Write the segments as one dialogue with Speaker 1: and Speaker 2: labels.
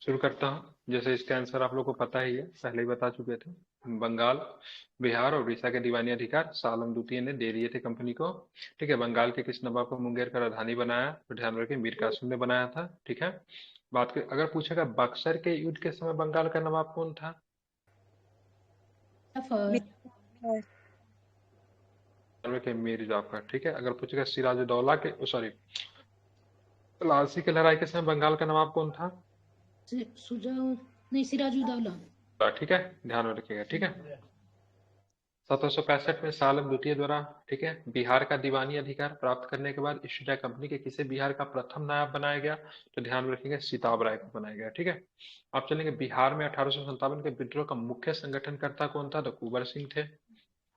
Speaker 1: शुरू करता हूँ। जैसे इसका आंसर आप लोग को पता ही है, पहले ही बता चुके थे। बंगाल, बिहार और उड़ीसा के दीवानी अधिकार सालम द्वितीय ने दे दिए थे कंपनी को। ठीक है। बंगाल के किस नवाब को मुंगेर का राजधानी बनाया? तो ध्यान रखिए, मीर कासिम ने बनाया था। ठीक है। बात कर, अगर पूछेगा बक्सर के युद्ध के समय बंगाल का नवाब कौन था?
Speaker 2: जफर।
Speaker 1: ध्यान रखिए, मीर जाफर। ठीक है। अगर पूछेगा सिराजुद्दौला के, सॉरी, प्लासी की लड़ाई के समय बंगाल का नवाब कौन था?
Speaker 2: सुजाउ नहीं, सिराजुद्दौला।
Speaker 1: ठीक है, ध्यान में रखिएगा। ठीक है। 1765 में सालम द्वितीय द्वारा, ठीक है, बिहार का दीवानी अधिकार प्राप्त करने के बाद ईस्ट इंडिया कंपनी के किसे बिहार का प्रथम नायब बनाया गया? तो ध्यान में रखिएगा, सिताब राय को बनाया गया। ठीक है। अब चलेंगे बिहार में 1857 के विद्रोह का मुख्य संगठनकर्ता कौन था? तो कुंवर सिंह थे।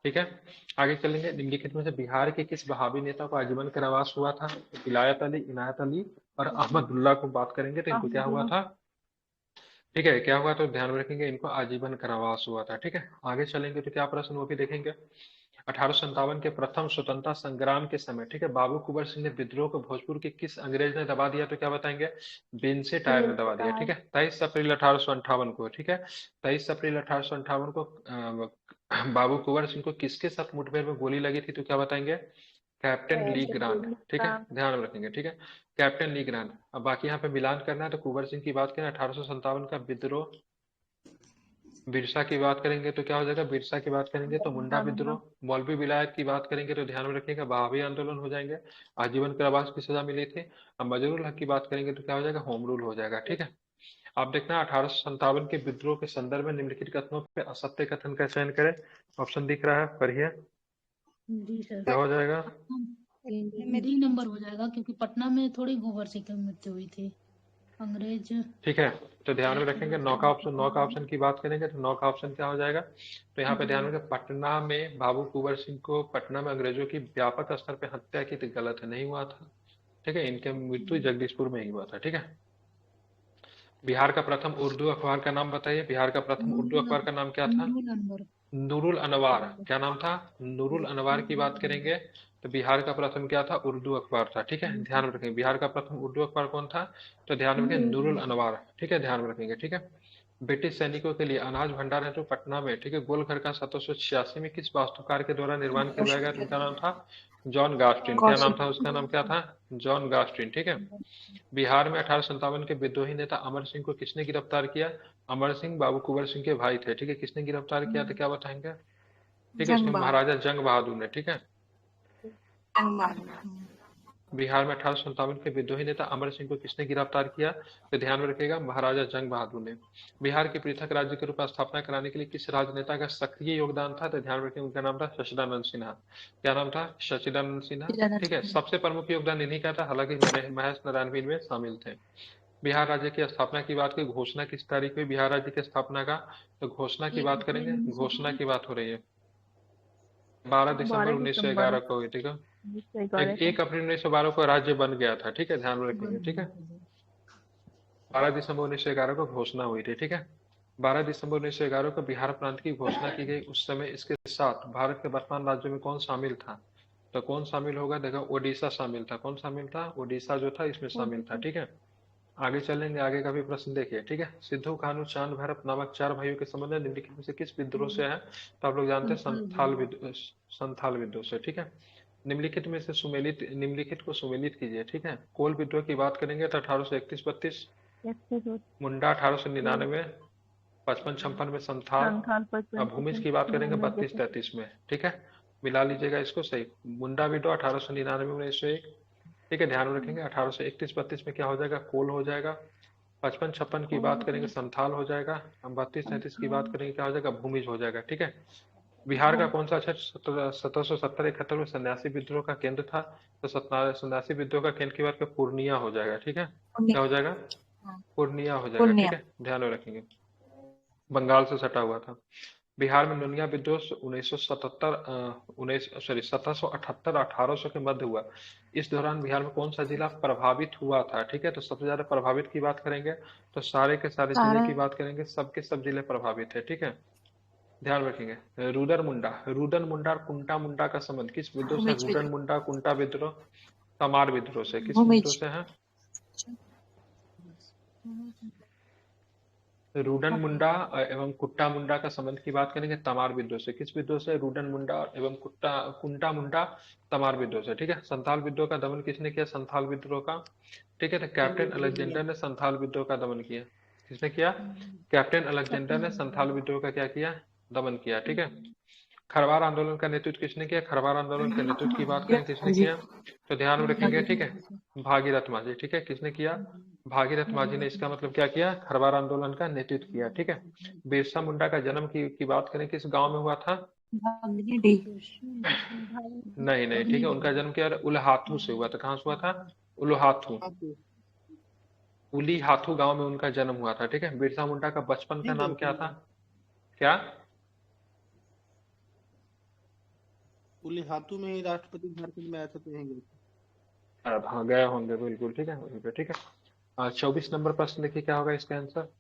Speaker 1: ठीक है। आगे चलेंगे, निम्नलिखित में से बिहार के किस बहावी नेता को आजीवन कारावास हुआ था? तो विलायत अली, इनायत अली और अहमदुल्ला को बात करेंगे तो इनको क्या हुआ था? ठीक है, क्या हुआ? तो ध्यान में रखेंगे, इनको आजीवन कारावास हुआ था। ठीक है। आगे चलेंगे तो क्या प्रश्न वो भी देखेंगे। 1857 के प्रथम स्वतंत्रता संग्राम के समय, ठीक है, बाबू कुंवर सिंह ने विद्रोह को भोजपुर के किस अंग्रेज ने दबा दिया? तो क्या बताएंगे? बेंसे टायर ने दबा दिया। ठीक है। 23 अप्रैल 1858 को, ठीक है, 23 अप्रैल 1858 को बाबू कुंवर सिंह को किसके साथ मुठभेड़ में गोली लगी थी? तो क्या बताएंगे? कैप्टन ली ग्रांट। ठीक है, ध्यान में रखेंगे। ठीक है, कैप्टन ली ग्रांट। अब बाकी यहाँ पे मिलान करना है तो कुंवर सिंह की बात करें, 1857 का विद्रोह। बिरसा की बात करेंगे तो क्या हो जाएगा? बिरसा की बात करेंगे तो मुंडा विद्रोह। मौलवी विलायत की बात करेंगे तो ध्यान में रखिएगा, बहावी आंदोलन हो जाएंगे। आजीवन कारावास की सजा मिली थी। अब मजरूल हक की बात करेंगे तो क्या हो जाएगा? होम रूल हो जाएगा। ठीक है। आप देखना, 1857 के विद्रोह के संदर्भ में निम्नलिखित कथनों पे असत्य कथन का चयन करें। ऑप्शन दिख रहा है, पढ़िए।
Speaker 2: जी सर।
Speaker 1: क्या हो जाएगा?
Speaker 2: डी नंबर हो जाएगा, क्योंकि पटना में थोड़ी गोबर से की मृत्यु हुई थी। अंग्रेज
Speaker 1: ठीक है, तो ध्यान में
Speaker 2: की
Speaker 1: रखेंगे,
Speaker 2: बात
Speaker 1: नौ का ऑप्शन, नौ का
Speaker 2: करेंगे।
Speaker 1: ऑप्शन की बात करेंगे तो नौ का ऑप्शन क्या हो जाएगा? तो यहाँ पे ध्यान
Speaker 2: जी।
Speaker 1: रखें, पटना में बाबू कुंवर सिंह को पटना में अंग्रेजों की व्यापक स्तर पे हत्या की थी, गलत है, नहीं हुआ था। ठीक है, इनके मृत्यु जगदीशपुर में ही हुआ था। ठीक है। बिहार का प्रथम उर्दू अखबार का नाम बताइए। बिहार का प्रथम उर्दू
Speaker 2: नूरुल
Speaker 1: अखबार का नाम क्या था?
Speaker 2: नूरुल अनवर।
Speaker 1: नूरुल अनवार। क्या नाम था? नूरुल अनवार की बात करेंगे तो बिहार का प्रथम क्या था? उर्दू अखबार था। ठीक है, ध्यान में रखेंगे, बिहार का प्रथम उर्दू अखबार कौन था? तो ध्यान में रखेंगे,
Speaker 2: नूरुल
Speaker 1: नूरुल
Speaker 2: अनवर।
Speaker 1: अनवार। ठीक है, ध्यान में रखेंगे। ठीक है। ब्रिटिश सैनिकों के लिए अनाज भंडार है जो पटना में, ठीक है, गोलघर का 1786 में किस वास्तुकार के द्वारा निर्माण करवाया गया था? उनका नाम था जॉन गास्टिन। क्या नाम था उसका? नाम क्या था? जॉन गास्टिन। ठीक है। बिहार में 1857 के विद्रोही नेता अमर सिंह को किसने गिरफ्तार किया? अमर सिंह बाबू कुंवर सिंह के भाई थे। ठीक है, किसने गिरफ्तार किया था, क्या बताएंगे? ठीक है,
Speaker 3: जंग
Speaker 1: इसमें
Speaker 3: बहादुर।
Speaker 1: महाराजा जंग बहादुर ने। ठीक है।
Speaker 3: जंग बहादुर।
Speaker 1: बिहार में 1857 के विद्रोही नेता अमर सिंह को किसने गिरफ्तार किया? तो ध्यान में रखिएगा, महाराजा जंग बहादुर ने। बिहार के पृथक राज्य के रूप में स्थापना कराने के लिए किस राजनेता का सक्रिय योगदान था? तो ध्यान रखिए, उनका नाम था सचिदानंद सिन्हा। क्या नाम था? सचिदानंद सिन्हा। ठीक है, सबसे प्रमुख योगदान इन्हीं का था, हालांकि महेश नारायण भी इनमें शामिल थे। बिहार राज्य की स्थापना की बात की, घोषणा किस तारीख हुई बिहार राज्य की स्थापना का? तो घोषणा की
Speaker 2: 1
Speaker 1: बात
Speaker 2: अप्रैल
Speaker 1: करेंगे, घोषणा
Speaker 2: 1911।
Speaker 1: की बात हो रही है 12 दिसंबर 1911 को हुई। ठीक है। 1 अप्रैल 1912 को राज्य बन गया था। ठीक है, ध्यान में रखेंगे। ठीक है। 12 दिसंबर 1911 को घोषणा हुई थी। ठीक है। 12 दिसंबर 1911 को बिहार प्रांत की घोषणा की गई। उस समय इसके साथ भारत के वर्तमान राज्यों में कौन शामिल था? तो कौन शामिल होगा? देखो, ओडिशा शामिल था। कौन शामिल था? ओडिशा जो था इसमें शामिल था। ठीक है। आगे चलेंगे, आगे का भी प्रश्न देखिए। ठीक है, सिद्धू कान्हू चांद भैरव नामक चार भाइयों के संबंध में निम्नलिखित में से किस विद्रोह से है? तो आप लोग जानते हैं, संथाल विद्रोह से। ठीक है। निम्नलिखित में से सुमेलित, निम्नलिखित को सुमेलित कीजिए। ठीक है। कोल विद्रोह की बात करेंगे तो 1831-32, मुंडा 1899, 55-56 में संथाल, अब भूमिज की बात करेंगे 32-33 में। ठीक है, मिला लीजिएगा इसको सही। मुंडा विद्रोह 1899 में 1901। ठीक है, ध्यान में रखेंगे, 1831-32 में क्या हो जाएगा? कोल हो जाएगा। 55-56 की बात करेंगे संथाल हो जाएगा। हम 32-33 की बात करेंगे, क्या हो जाएगा? भूमिज हो जाएगा। ठीक है। बिहार का कौन सा क्षेत्र 1770-71 में सन्यासी विद्रोह का केंद्र था? तो सन्यासी विद्रोह का केंद्र की बात कर पूर्णिया हो जाएगा। ठीक है, क्या हो जाएगा? पूर्णिया हो जाएगा।
Speaker 3: पूर्णिया।
Speaker 1: ठीक है, ध्यान में रखेंगे, बंगाल से सटा हुआ था। बिहार में नुनिया विद्रोह 1977, 1778 1800 के मध्य हुआ। इस दौरान बिहार में कौन सा जिला प्रभावित हुआ था? ठीक है, तो सबसे ज्यादा प्रभावित की बात करेंगे तो सारे के सारे जिले
Speaker 3: सारा।
Speaker 1: की बात करेंगे, सबके सब जिले प्रभावित है। ठीक है, ध्यान रखेंगे। रुदर मुंडा, रुदन मुंडा और कुंटा मुंडा का संबंध किस विद्रोह से?
Speaker 3: भूमिज
Speaker 1: रुदन
Speaker 3: विद्रोह।
Speaker 1: मुंडा कुंटा विद्रोह तमार विद्रोह से। किस विद्रोह
Speaker 3: भूमिज।
Speaker 1: से है? रूडन मुंडा एवं कुट्टा मुंडा का संबंध की बात करेंगे तमार विद्रोह से। किस विद्रोह से? रूडन मुंडा एवं कुंटा मुंडा तमार विद्रोह से। ठीक है, संथाल विद्रोह का दमन किसने किया? संथाल विद्रोह का। ठीक है, तो कैप्टन अलेक्जेंडर ने संथाल विद्रोह का दमन किया। किसने किया? कैप्टन अलेक्जेंडर ने संथाल विद्रोह का क्या किया? दमन किया। ठीक है, खरवार आंदोलन का नेतृत्व किसने किया? खरवार आंदोलन के नेतृत्व की बात करें किसने किया, तो ध्यान में रखेंगे। ठीक है, भागीरथ माझी। ठीक है, किसने किया? भागीरथ माझी ने इसका मतलब क्या किया? खरवार आंदोलन का नेतृत्व किया। ठीक है, बिरसा मुंडा का जन्म की बात करें किस गांव में हुआ था? नहीं नहीं, ठीक है, उनका जन्म क्या उल्हाथू से हुआ था। कहाँ से हुआ था? उल्हाथू। उलीहाथू गांव में उनका जन्म हुआ था। ठीक है, बिरसा मुंडा का बचपन का नाम क्या था? क्या?
Speaker 4: उलीहातू में ही राष्ट्रपति झारखंड में आया था, तो यहीं गए थे।
Speaker 1: हाँ, गए होंगे बिल्कुल। ठीक है, वहीं पे। ठीक है, 24 नंबर प्रश्न देखिए क्या होगा इसका आंसर। ठीक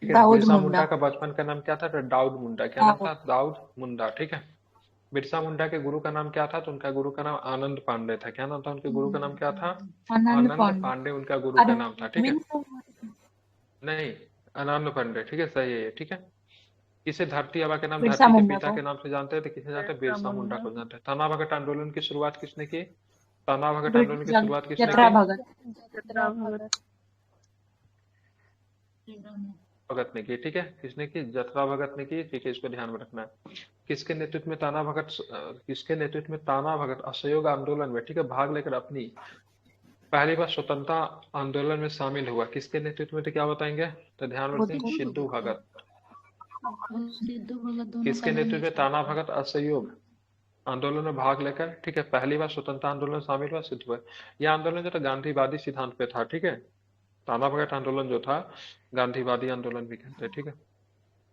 Speaker 1: है,
Speaker 3: दाऊद
Speaker 1: बिरसा
Speaker 3: मुंडा।
Speaker 1: मुंडा का बचपन का नाम क्या था? तो दाऊद मुंडा। क्या नाम था? दाऊद मुंडा। ठीक है, बिरसा मुंडा के गुरु का नाम क्या था? तो उनका गुरु का नाम आनंद पांडे था। क्या नाम था उनके गुरु का? नाम क्या था?
Speaker 3: आनंद
Speaker 1: आनंद
Speaker 3: पांडे।
Speaker 1: पांडे उनका गुरु का नाम था। ठीक है,
Speaker 3: अरविंद
Speaker 1: नहीं, आनंद पांडे। ठीक है, सही है ये। ठीक है, किसे धरती आबा के नाम,
Speaker 3: बिरसा
Speaker 1: धरती के
Speaker 3: मुंडा
Speaker 1: पिता
Speaker 3: को।
Speaker 1: के नाम से जानते हैं? तो किसे जानते हैं? बिरसा मुंडा को जानते हैं। ताना भगत आंदोलन की शुरुआत किसने की? ताना भगत आंदोलन की शुरुआत किसने
Speaker 3: जतरा
Speaker 1: की?
Speaker 3: भगत।
Speaker 1: भगत ने की। ठीक है, किसने की? जतरा भगत ने की। ठीक है, इसको ध्यान में रखना है। किसके नेतृत्व में ताना भगत किसके नेतृत्व में ताना भगत असहयोग आंदोलन में, ठीक है, भाग लेकर अपनी पहली बार स्वतंत्रता आंदोलन में शामिल हुआ? किसके नेतृत्व में? तो क्या बताएंगे? तो ध्यान में रखते हैं, सिद्धू भगत।
Speaker 2: सिद्धू भगत दोनों का
Speaker 1: किसके
Speaker 2: नाम
Speaker 1: नेतृत्व
Speaker 2: एक
Speaker 1: में ताना भगत असहयोग आंदोलन में भाग लेकर, ठीक है, पहली बार स्वतंत्रता आंदोलन में शामिल हुआ? सिद्धू भगत। यह आंदोलन जो था गांधीवादी सिद्धांत पे था। ठीक है, ताना भगत आंदोलन जो था गांधीवादी आंदोलन भी कहते हैं। ठीक है,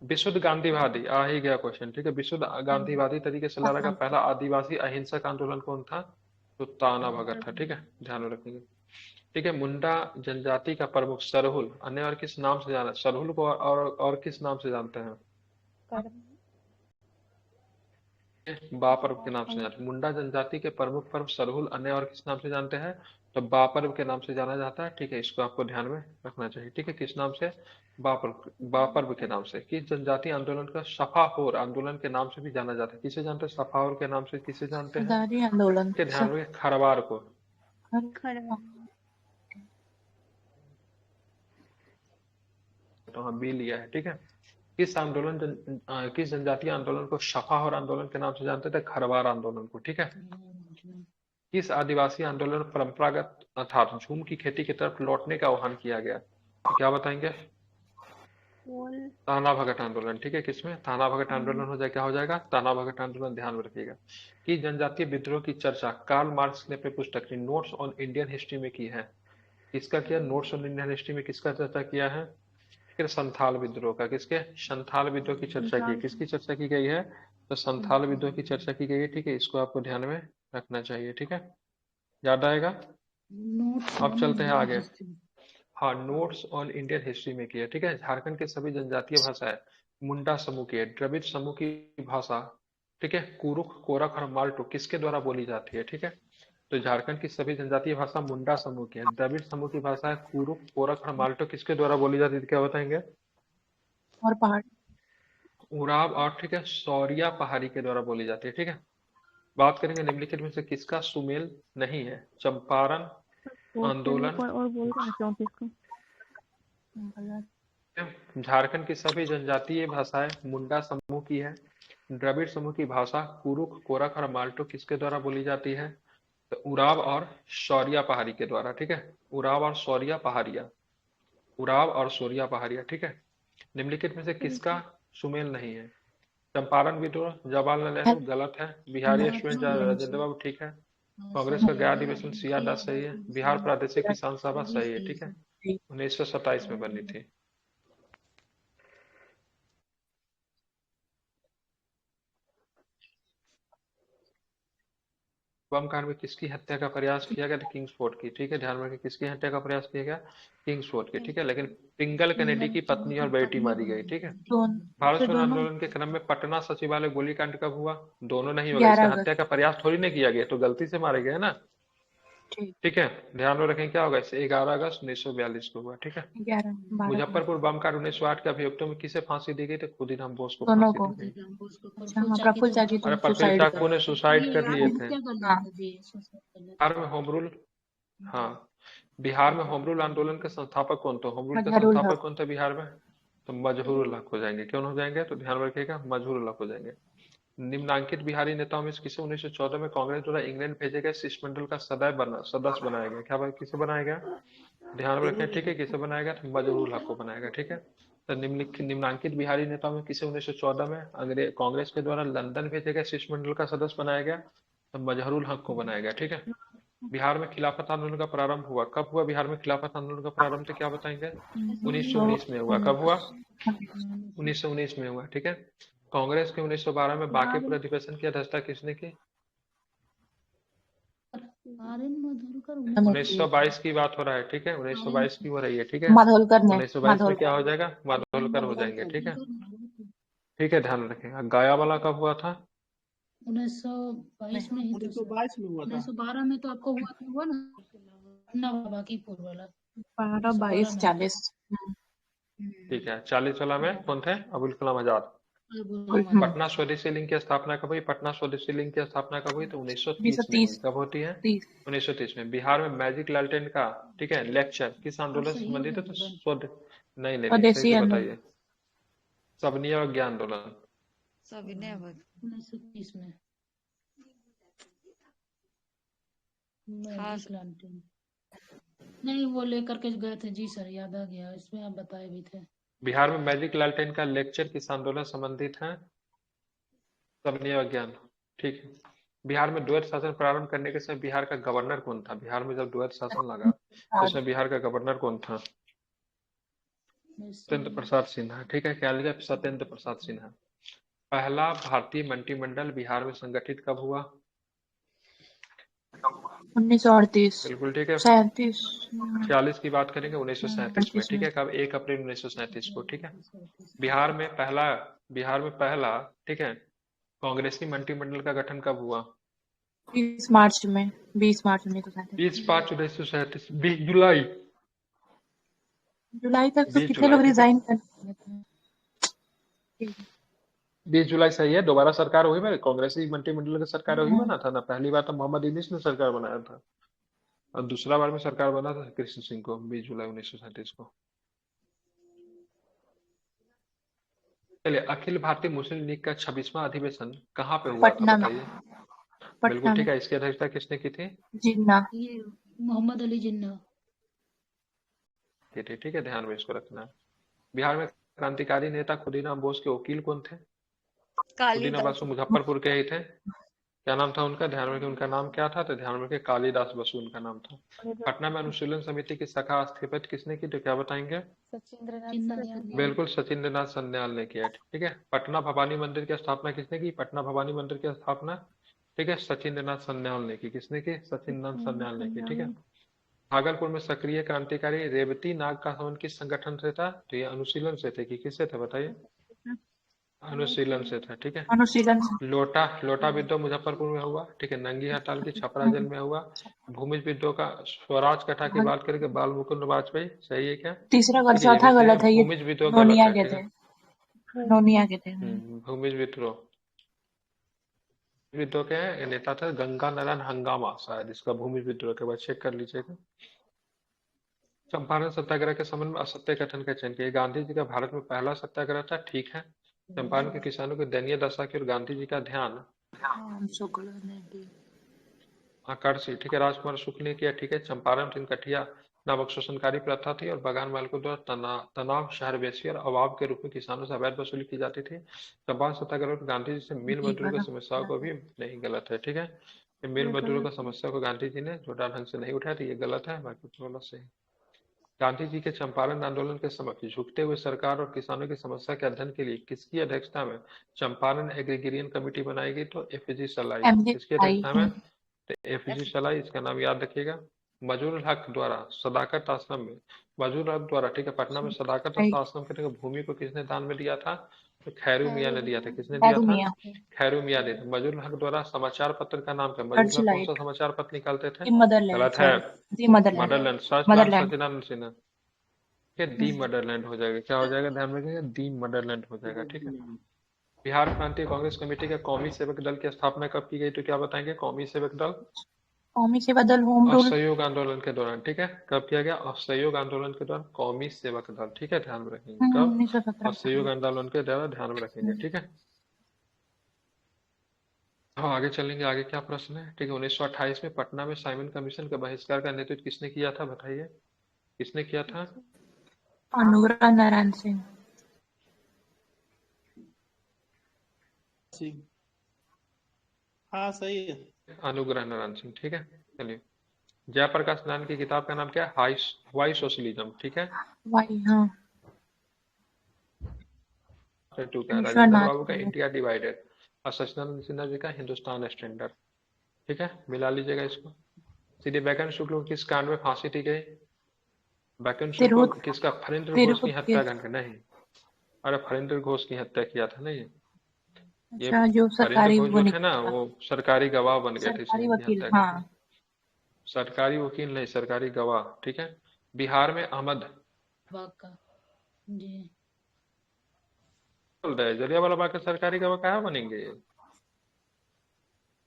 Speaker 1: विशुद्ध गांधीवादी, आ ही गया क्वेश्चन। ठीक है, विशुद्ध गांधीवादी तरीके से लड़ा गया पहला आदिवासी अहिंसक आंदोलन कौन था? तो ताना भगत था। ठीक है, ध्यान में रखेंगे। ठीक है, मुंडा जनजाति का प्रमुख सरहुल अन्य और किस नाम से जाना? सरहुल को और किस नाम से जानते हैं? बा पर्व के नाम से जानते हैं। मुंडा जनजाति के प्रमुख पर्व सरहुल अन्य और किस नाम से जानते हैं? तो बा पर्व के नाम से जाना जाता है। ठीक है, इसको आपको ध्यान में रखना चाहिए। ठीक है, किस नाम से? बा पर्व के नाम से। किस जनजाति आंदोलन का सफाहोर आंदोलन के नाम से भी जाना जाता है? किसे जानते हैं सफाहोर के नाम से? किसे जानते हैं?
Speaker 3: दारी आंदोलन।
Speaker 1: के ध्यान में खरवार को। तो हाँ, बी लिया है। ठीक है, किस जनजातीय आंदोलन को सफाहोर आंदोलन के नाम से जानते थे? खरवार आंदोलन को। ठीक है, किस आदिवासी आंदोलन परंपरागत अर्थात झूम की खेती की तरफ लौटने का आह्वान किया गया? तो क्या बताएंगे? ताना भगत आंदोलन। ठीक है, किसमें? ताना भगत आंदोलन हो जाए, क्या हो जाएगा? ताना भगत आंदोलन। ध्यान में रखिएगा कि जनजातीय विद्रोह की चर्चा कार्ल मार्क्स ने अपने पुस्तक नोट्स ऑन इंडियन हिस्ट्री में की है। किसका किया? नोट्स ऑन इंडियन हिस्ट्री में किसका चर्चा किया है? फिर संथाल विद्रोह का। किसके? संथाल विद्रोह की चर्चा की। किसकी चर्चा की गई है? तो संथाल विद्रोह की चर्चा की गई है। ठीक है, इसको आपको ध्यान में रखना चाहिए। ठीक है, याद आएगा। अब चलते हैं आगे। हाँ, नोट्स ऑन इंडियन हिस्ट्री में किया। ठीक है, झारखंड के सभी जनजातीय भाषाएं मुंडा समूह की है। द्रविड़ समूह की भाषा, ठीक है, कुरुख, कोरक और माल्टो किसके द्वारा बोली जाती है? ठीक है, तो झारखंड की सभी जनजातीय भाषा मुंडा समूह की है। द्रविड़ समूह की भाषा है कुरुख, कोरक और माल्टो किसके द्वारा बोली जाती है? क्या बताएंगे?
Speaker 3: और पहाड़।
Speaker 1: उराव और, ठीक है, सौरिया पहाड़ी के द्वारा बोली जाती है। ठीक है, बात करेंगे निम्नलिखित में से किसका सुमेल नहीं है? चंपारण आंदोलन।
Speaker 5: और बोल रहे हैं 34 को।
Speaker 1: झारखंड की सभी जनजातीय भाषाएं मुंडा समूह की है। द्रविड़ समूह की भाषा कुरुख, कोरक और माल्टो किसके द्वारा बोली जाती है? तो उराव और शौरिया पहाड़ी के द्वारा। ठीक है, उराव और शौरिया पहाड़िया, उराव और शौरिया पहाड़िया। ठीक है, निम्नलिखित में से किसका सुमेल नहीं है? चंपारण विद्रोह, जवाहरलाल नेहरू गलत है। बिहारी स्टूडेंट राजेंद्र बाबू ठीक है। कांग्रेस का गया अधिवेशन सिया दास सही है। बिहार प्रादेशिक किसान सभा सही है। ठीक है, 1927 में बनी थी। बम कांड में किसकी हत्या का प्रयास किया गया? किंग्सफोर्ड की। ठीक है, ध्यान में रखें, किसकी हत्या का प्रयास किया गया? किंग्सफोर्ड की। ठीक है, लेकिन पिंगल कैनेडी की पत्नी और बेटी मारी गई। ठीक है, भारत छोड़ो आंदोलन के क्रम में पटना सचिवालय गोलीकांड कब हुआ? दोनों नहीं होगा, इसका हत्या का प्रयास थोड़ी ना किया गया, तो गलती से मारे गए ना।
Speaker 3: ठीक।
Speaker 1: ठीक है, ध्यान में रखें क्या होगा इसे। 11 अगस्त 1942 को हुआ। ठीक है।
Speaker 3: 11 12
Speaker 1: मुजफ्फरपुर बम कांड 1908 के अभियुक्तों में किसे फांसी दी गई? तो खुदीराम बोस को
Speaker 3: दोनों
Speaker 1: फांसी
Speaker 3: को।
Speaker 1: दी गई।
Speaker 3: अच्छा हाँ, प्रफुल्ल चाकी
Speaker 1: अरे
Speaker 3: तो
Speaker 1: प्रफुल्ल
Speaker 3: सुसाइड
Speaker 1: चाकू ने
Speaker 3: कर।
Speaker 1: सुसाइड कर लिए थे।
Speaker 2: क्या कर
Speaker 3: हाँ।
Speaker 2: लेते जी, सुसाइड कर लेते।
Speaker 1: बिहार में होम रूल, हाँ, बिहार में होम रूल आंदोलन के संस्थापक कौन थे? होम रूल के
Speaker 3: मजहरुल
Speaker 1: संस्थापक
Speaker 3: हक।
Speaker 1: कौन थे बिहार में? तो मजहरुल हक हो जाएंगे। क्यों हो जाएंगे? तो ध्यान रखिएगा, मजहरुल हक हो जाएंगे। निम्नांकित बिहारी नेताओं में से किसे 1914 में कांग्रेस द्वारा इंग्लैंड भेजे गए शिष्टमंडल का सदस्य बनाया गया? क्या भाई, किसे बनाया गया? ध्यान में रखें। ठीक है, किसे बनाया गया? तो मजहरुल हक को बनाया गया। ठीक है। तो निम्नांकित बिहारी नेताओं में किसे 1914 में अंग्रेज कांग्रेस के द्वारा लंदन भेजे गए शिष्टमंडल का सदस्य बनाया गया? तो मजहरुल हक को बनाया गया। ठीक है। बिहार में खिलाफत आंदोलन का प्रारंभ हुआ कब हुआ? बिहार में खिलाफत आंदोलन का प्रारंभ तो क्या बताएंगे? 1919 में हुआ। कब हुआ? 1919 में हुआ। ठीक है। कांग्रेस के 1912 में बांकीपुर अधिवेशन की अध्यक्षता किसने की?
Speaker 2: आर्यन मधुरकर
Speaker 1: 1922 की बात हो रहा है। ठीक है, 1922 की हो रही है। ठीक है।
Speaker 3: माधोलकर ने।
Speaker 1: 1922 में क्या हो जाएगा? माधोलकर हो जाएंगे। ठीक है। ठीक है, ध्यान रखें। गया वाला कब हुआ था?
Speaker 2: 1922 में ही तो सर।
Speaker 4: 1922 में हुआ था।
Speaker 2: 1912 में तो आपको हुआ ना पटना बांकीपुर वाला
Speaker 3: 12 22
Speaker 2: 1912 में।
Speaker 3: 40।
Speaker 1: ठीक है। 40 वाला में कौन थे? अबुल कलाम आजाद। पटना स्वदेशी लिंक की स्थापना कब हुई? पटना स्वदेशी लिंक की स्थापना कब हुई? तो 1930 में हुई।
Speaker 3: 1930।
Speaker 1: कब होती है?
Speaker 3: 30।
Speaker 1: 1930 में। बिहार में मैजिक लालटेन का, ठीक है, लेक्चर किस आंदोलन से
Speaker 2: सही
Speaker 1: संबंधित है?
Speaker 2: है
Speaker 1: तो
Speaker 2: तुरंत।
Speaker 1: नहीं नहीं नहीं, सही
Speaker 3: स्वदेशी
Speaker 1: से
Speaker 3: आंदोलन।
Speaker 1: बताइए। सबनीय अवज्ञा आंदोलन।
Speaker 2: 1930 में
Speaker 5: हाँ
Speaker 2: मैजिक लैंटर्न नहीं, वो लेकर के गए थे जी सर, याद आ गया, इसमें आप बताए भी थे।
Speaker 1: बिहार में मैजिक लालटेन का लेक्चर किस आंदोलन से संबंधित है? सबनीय अज्ञान। ठीक है। बिहार में द्वैत शासन प्रारंभ करने के समय बिहार का गवर्नर कौन था? बिहार में जब द्वैत शासन लगा तो उसमें बिहार का गवर्नर कौन था? सत्येंद्र प्रसाद सिन्हा। ठीक है, क्या लिखा? सत्येंद्र प्रसाद सिन्हा। पहला भारतीय मंत्रिमंडल बिहार में संगठित कब हुआ?
Speaker 3: 1938।
Speaker 1: बिल्कुल ठीक है।
Speaker 3: 37।
Speaker 1: 46 की बात करेंगे 1937 में।
Speaker 3: 38
Speaker 1: ठीक
Speaker 3: में।
Speaker 1: है, कब? 1 अप्रैल 1937 को। ठीक है। बिहार में पहला ठीक है, कांग्रेसी मंत्रिमंडल का गठन कब हुआ?
Speaker 3: 20 मार्च में। 20 मार्च 1937।
Speaker 1: 20 5 1937, 20 जुलाई।
Speaker 3: जुलाई तक तो
Speaker 1: 20
Speaker 3: कितने
Speaker 1: जुलाई
Speaker 3: लोग
Speaker 1: ठीक है।
Speaker 3: रिजाइन कर दिए थे।
Speaker 1: 20 जुलाई सही है। दोबारा सरकार हुई ना, कांग्रेसी मंत्रिमंडल की सरकार वही बना था ना। पहली बार तो मोहम्मद यूनिस ने सरकार बनाया था और दूसरा बार में सरकार बना था कृष्ण सिंह को 20 जुलाई 1937 को। चलिए, अखिल भारतीय मुस्लिम लीग का 26वां अधिवेशन कहाँ पे हुआ था
Speaker 3: पटना में।
Speaker 1: बताइए? बिल्कुल
Speaker 3: पटना
Speaker 1: ठीक
Speaker 3: में।
Speaker 1: है। इसकी अध्यक्षता किसने की थी?
Speaker 3: जिन्ना।
Speaker 2: ये मोहम्मद अली जिन्ना।
Speaker 1: ठीक है, ध्यान में इसको रखना है। बिहार में क्रांतिकारी नेता खुदीराम बोस के वकील कौन थे? खुदीराम
Speaker 5: कालिदास।
Speaker 1: बसु मुजफ्फरपुर के ही थे। क्या नाम था उनका? ध्यान में रखिए, उनका नाम क्या था? तो ध्यान में रखिए, कालिदास बसु उनका नाम था। पटना में अनुशीलन समिति की शाखा स्थापित किसने की? तो क्या बताएंगे?
Speaker 2: जिन्ना
Speaker 1: बिल्कुल, सचिंद्र नाथ सन्याल ने किया। ठीक है। पटना भवानी मंदिर की स्थापना किसने की? पटना भवानी मंदिर की स्थापना, ठीक है, सचिंद्र नाथ सन्याल ने की। किसने की? सचिंद्र नाथ सन्याल ने की। ठीक है। भागलपुर में सक्रिय क्रांतिकारी रेवती नाग का संबंध किस संगठन से था? तो ये अनुशीलन से थे कि किससे थे बताइए? अनुशीलन से था। ठीक है।
Speaker 3: अनुशीलन।
Speaker 1: लोटा विद्रोह मुजफ्फरपुर में हुआ। ठीक है। नंगी हड़ताल की छपरा जेल में हुआ। भूमिज विद्रोह का स्वराज कथा की बात करके बाल मुकुंद वाजपेयी, सही है क्या?
Speaker 3: तीसरा गलत,
Speaker 1: ठीक है, ये भी
Speaker 3: चौथा
Speaker 1: सही है।
Speaker 3: गलत है ये।
Speaker 1: भूमिज विद्रोह गलत
Speaker 3: नोनिया
Speaker 1: है।
Speaker 3: के
Speaker 1: ठीक
Speaker 3: थे।
Speaker 1: है।
Speaker 3: नोनिया के थे।
Speaker 1: भूमिज विद्रोह विद्रोह के हैं नेता थे गंगा नारायण हंगामा, शायद इसका भूमि विद्रोह के बाद चेक कर लीजिएगा। चंपारण सत्याग्रह के संबंध में असत्य कथन का चयन किया। गांधी जी का भारत में पहला सत्याग्रह था। ठीक है। चंपारण के किसानों की दयनीय दशा की ओर गांधी जी का ध्यान
Speaker 3: शुक्ल ने की।
Speaker 1: आकर्षित, ठीक है, राजकुमार शुक्ल ने किया। ठीक है। चंपारण तिनकठिया नामक शोषणकारी प्रथा थी और बागान मालिकों द्वारा तनाव शहरवेशी और अभाव के रूप में किसानों से अवैध वसूली की जाती थी। चंपारण सत्याग्रह में गांधी जी से मिल मजदूरों की समस्याओं को भी नहीं, गलत है। ठीक है। ये मिल मजदूरों की समस्या को गांधी जी ने जोड़ा ढंग से नहीं उठाया, तो ये गलत है, बाकी तो गलत सही। गांधी जी के चंपारण आंदोलन के समय झुकते हुए सरकार और किसानों की समस्या के अध्ययन के लिए किसकी अध्यक्षता में चंपारण एग्रीगेरियन कमेटी बनाई गई? तो एफजी सलाई।
Speaker 3: एमजे
Speaker 1: किसकी
Speaker 3: आई।
Speaker 1: अध्यक्षता में? तो एफजी सलाई, इसका नाम याद रखिएगा। मजरूल हक द्वारा सदाकत आश्रम में, मजरूल हक द्वारा, ठीक है, पटना में सदाकत
Speaker 3: राइट।
Speaker 1: आश्रम के भूमि को किसने दान में दिया था? तो खैरू मियाँ ने दिया था। किसने दिया
Speaker 3: खैरू
Speaker 1: था?
Speaker 3: मियाँ।
Speaker 1: खैरू मियाँ ने। मजरूल हक द्वारा समाचार पत्र का नाम क्या? मजरूल हक कौन सा
Speaker 3: सर्चलाइट।
Speaker 1: समाचार पत्र निकालते थे?
Speaker 3: दी मदरलैंड,
Speaker 1: गलत है।
Speaker 3: Sorry. The motherland.
Speaker 1: Motherland, search plan
Speaker 3: motherland.
Speaker 1: Sachchidananda Sinha. ठीक है, दी मदरलैंड हो जाएगा। क्या हो जाएगा? ध्यान में रखिएगा, दी मदरलैंड हो जाएगा। ठीक है। बिहार प्रांतीय कांग्रेस कमेटी का कौमी सेवक दल की स्थापना कब की गई? तो क्या बताएंगे? कौमी सेवक दल
Speaker 3: कौमी से बदल होम रूल।
Speaker 1: असहयोग आंदोलन के दौरान। ठीक है, कब किया गया? असहयोग आंदोलन के दौरान कौमी सेवक दल। ठीक है, ध्यान में रखेंगे कब?
Speaker 3: 1917
Speaker 1: असहयोग आंदोलन के दौरान, ध्यान में रखेंगे। ठीक है। हाँ, आगे चलेंगे। आगे क्या प्रश्न है? ठीक है, 1928 में पटना में साइमन कमीशन का बहिष्कार का नेतृत्व किसने किया था? बताइए, किसने किया था?
Speaker 3: अनुग्रह नारायण सिंह।
Speaker 4: सिंह। हाँ सही है।
Speaker 1: अनुग्रह नारायण सिंह। ठीक है, चलिए। जयप्रकाश नारायण की किताब का नाम क्या है? Why socialism. ठीक है।
Speaker 3: वाई, हाँ।
Speaker 1: टू का राजेंद्र
Speaker 3: विश्वनाथ
Speaker 1: बाबू का
Speaker 3: आनंद।
Speaker 1: इंडिया डिवाइडेड और सचिदानंद सिन्हा जी का हिंदुस्तान स्टैंडर्ड। ठीक है, मिला लीजिएगा इसको। सीधे बैकन शुक्ल को किस कांड में फांसी दी गई? बैकन शुक्ल
Speaker 3: तिरहुत।
Speaker 1: किसका? फणींद्र घोष की
Speaker 3: तिरहुत के।
Speaker 1: हत्या करके नहीं। अरे फणींद्र घोष की हत्या किया था ना ये
Speaker 3: अच्छा, जो
Speaker 1: फणींद्र
Speaker 3: सरकारी
Speaker 1: घोष
Speaker 3: वो
Speaker 1: जो थे ना,
Speaker 3: निकला था।
Speaker 1: वो सरकारी गवाह बन गए थे, इसलिए
Speaker 3: सरकारी
Speaker 1: इनकी
Speaker 3: वकील,
Speaker 1: हत्या कर दी।
Speaker 3: हाँ।
Speaker 1: सरकारी वकील नहीं, सरकारी गवाह। ठीक है। बिहार में अहमद
Speaker 2: बाग का। जी।
Speaker 1: बोल रहे जलियांवाला बाग के सरकारी गवाह कहाँ बनेंगे?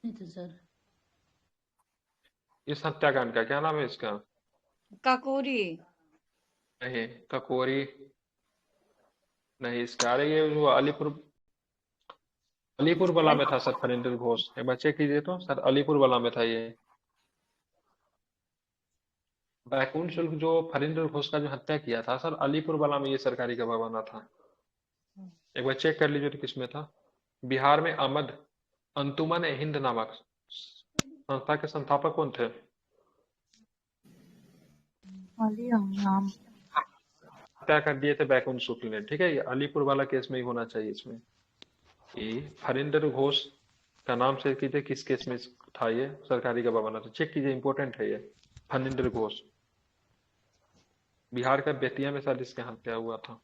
Speaker 2: नहीं तो सर।
Speaker 1: इस हत्याकांड का क्या नाम है इसका?
Speaker 5: काकोरी।
Speaker 1: नहीं, ककोरी नहीं इसका। अरे ये वो अलीपुर वाला में था सर, फणींद्र घोष। एक बार चेक कीजिए तो सर, अलीपुर वाला में था ये। बैकुंठ शुल्क जो फणींद्र घोष का जो हत्या किया था सर, अलीपुर वाला में ये सरकारी गवाह बना था। एक बार चेक कर लीजिए तो किसमें था। बिहार में अहमद अंजुमन हिंद नामक संस्था के संस्थापक कौन थे?
Speaker 3: अली नाम।
Speaker 1: हत्या कर दिए थे बैकुंठ शुक्ल ने। ठीक है, ये अलीपुर वाला केस में ही होना चाहिए इसमें। ये फणींद्र घोष का नाम से कीजिए, किस केस में था ये सरकारी गवाह बना था? चेक कीजिए, इंपॉर्टेंट है ये। फणींद्र घोष, बिहार का बेतिया में शायद इसका हत्या हुआ था।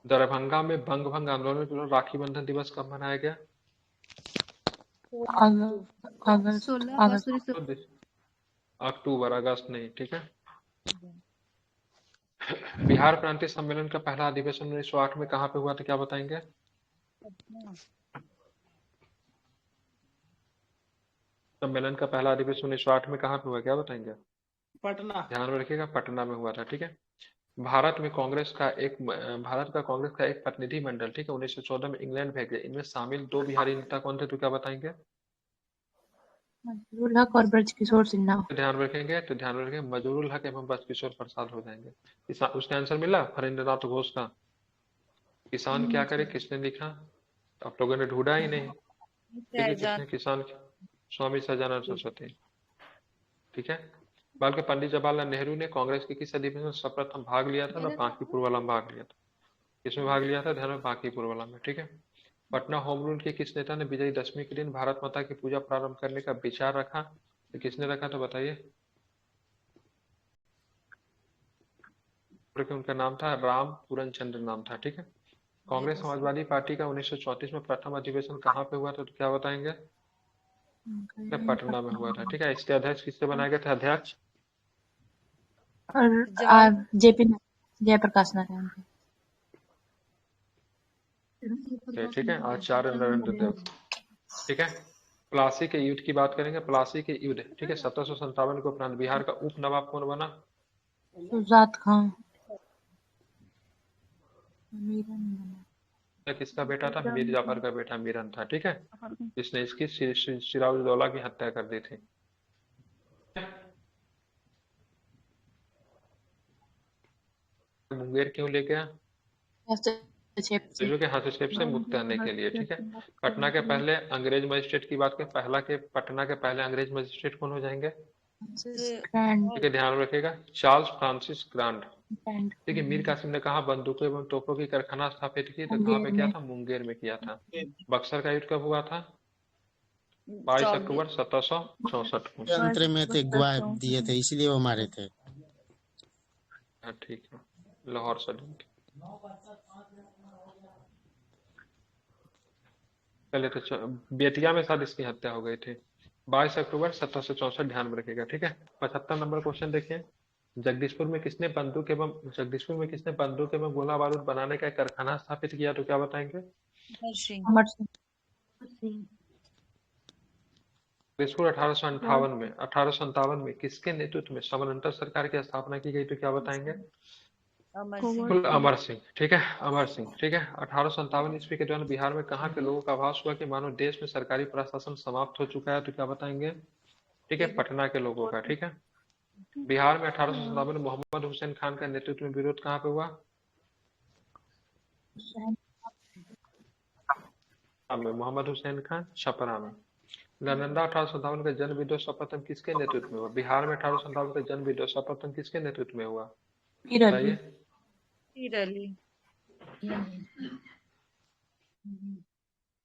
Speaker 1: दरभंगा में बंग भंग आंदोलन के दौरान राखी बंधन दिवस कब मनाया गया?
Speaker 3: अगस्त।
Speaker 5: 16 अगस्त
Speaker 3: अगस्त।
Speaker 5: 1900।
Speaker 1: अक्टूबर, अगस्त नहीं। ठीक है। बिहार प्रांतीय सम्मेलन का पहला अधिवेशन 1908 में कहाँ पे हुआ था? क्या बताएंगे? सम्मेलन का पहला अधिवेशन 1908 में कहाँ पे हुआ? क्या बताएंगे?
Speaker 4: पटना।
Speaker 1: ध्यान में रखिएगा, पटना में हुआ था। ठीक है। भारत का कांग्रेस का एक प्रतिनिधि मंडल, ठीक है, 1914 में इंग्लैंड भेजे। इनमें शामिल दो बिहारी नेता कौन थे? तो क्या बताएंगे?
Speaker 3: मजरूल हक और ब्रजकिशोर सिन्हा।
Speaker 1: तो ध्यान रखेंगे, तो ध्यान रखेंगे, मजरूल हक एवं बजकिशोर प्रसाद हो जाएंगे। उसका आंसर मिला फणींद्र नाथ घोष का। किसान क्या करे किसने लिखा? आप लोगों ने ढूंढा ही नहीं। देखिए किसने? किसान, स्वामी सहजानंद सरस्वती। ठीक है। बल्कि पंडित जवाहरलाल नेहरू ने कांग्रेस के किस अधिवेशन में सर्वप्रथम भाग लिया था? ना बांकीपुर वाला में भाग लिया था। किसमें भाग लिया था? ध्यान में, बांकीपुर वाला में। ठीक है। पटना होम रूल के किस नेता ने विजयी दशमी के दिन भारत माता की पूजा प्रारंभ करने का विचार रखा? तो किसने रखा? तो बताइए। उनका नाम था राम पूरन चंद्र नाम था। ठीक है। कांग्रेस समाजवादी पार्टी का 1934 में प्रथम अधिवेशन कहाँ पे हुआ था? तो क्या बताएंगे? पटना में हुआ था। ठीक है। इसके अध्यक्ष किससे बनाए गए थे अध्यक्ष?
Speaker 3: और जेपी जयप्रकाश नारायण।
Speaker 1: ठीक है। आचार्य नरेंद्र देव। ठीक है। प्लासी के युद्ध की बात करेंगे। प्लासी के युद्ध, ठीक है, 1757 के उपरांत बिहार का उप नवाब कौन बना?
Speaker 3: सुजात खान। मीरन बना।
Speaker 1: किसका बेटा था? मीर जाफर का बेटा मीरन था। ठीक है, जिसने इसकी सिराजुद्दौला की हत्या कर दी थी। मुंगेर क्यों ले गया? अंग्रेजों के हस्तक्षेप से मुक्त करने के लिए। ठीक है। पटना के पहले अंग्रेज मजिस्ट्रेट की बात करें, पटना के पहले अंग्रेज मजिस्ट्रेट कौन हो जाएंगे? ठीक है, ध्यान रखिएगा, चार्ल्स फ्रांसिस ग्रांट। देखिए, मीर कासिम ने कहा बंदूकों एवं तोपों की कारखाना स्थापित की? तो कहाँ पे किया था? मुंगेर में किया था। बक्सर का युद्ध कब हुआ था? 22
Speaker 5: 24।
Speaker 1: अक्टूबर 1764 को।
Speaker 6: तंत्र में थे, गवाह दिए थे, इसलिए वो मारे थे।
Speaker 1: हाँ ठीक है, लाहौर षड्यंत्र। चलिए तो बेतिया में शायद इसकी हत्या हो गई थी। 22 अक्टूबर 1764, ध्यान में रखिएगा, ठीक है। 75 नंबर क्वेश्चन देखिए। जगदीशपुर में किसने बंदूक एवं गोला बारूद बनाने का एक कारखाना स्थापित किया, तो क्या बताएंगे?
Speaker 5: अमर सिंह।
Speaker 3: अमर सिंह।
Speaker 1: जगदीशपुर 1858 में किसके नेतृत्व में समानांतर सरकार की स्थापना की गई, तो क्या बताएंगे?
Speaker 5: अमर सिंह।
Speaker 1: बिल्कुल अमर सिंह, ठीक है, अमर सिंह, ठीक है। 1857 ईस्वी के दौरान बिहार में कहाँ के लोगों का आभास हुआ कि मानो देश में सरकारी प्रशासन समाप्त हो चुका है, तो क्या बताएंगे? ठीक है, पटना के लोगों का, ठीक है। बिहार में 1857 में मोहम्मद हुसैन खान का नेतृत्व में विरोध कहाँ पे हुआ? मोहम्मद हुसैन खान, छपरा में। नालंदा 1857 का जन विद्रोह सर्वप्रथम किसके नेतृत्व में हुआ? बिहार में 1857 का जन विद्रोह सर्वप्रथम किसके नेतृत्व में हुआ?
Speaker 3: पीर अली।
Speaker 1: बताइए।
Speaker 5: पीर अली।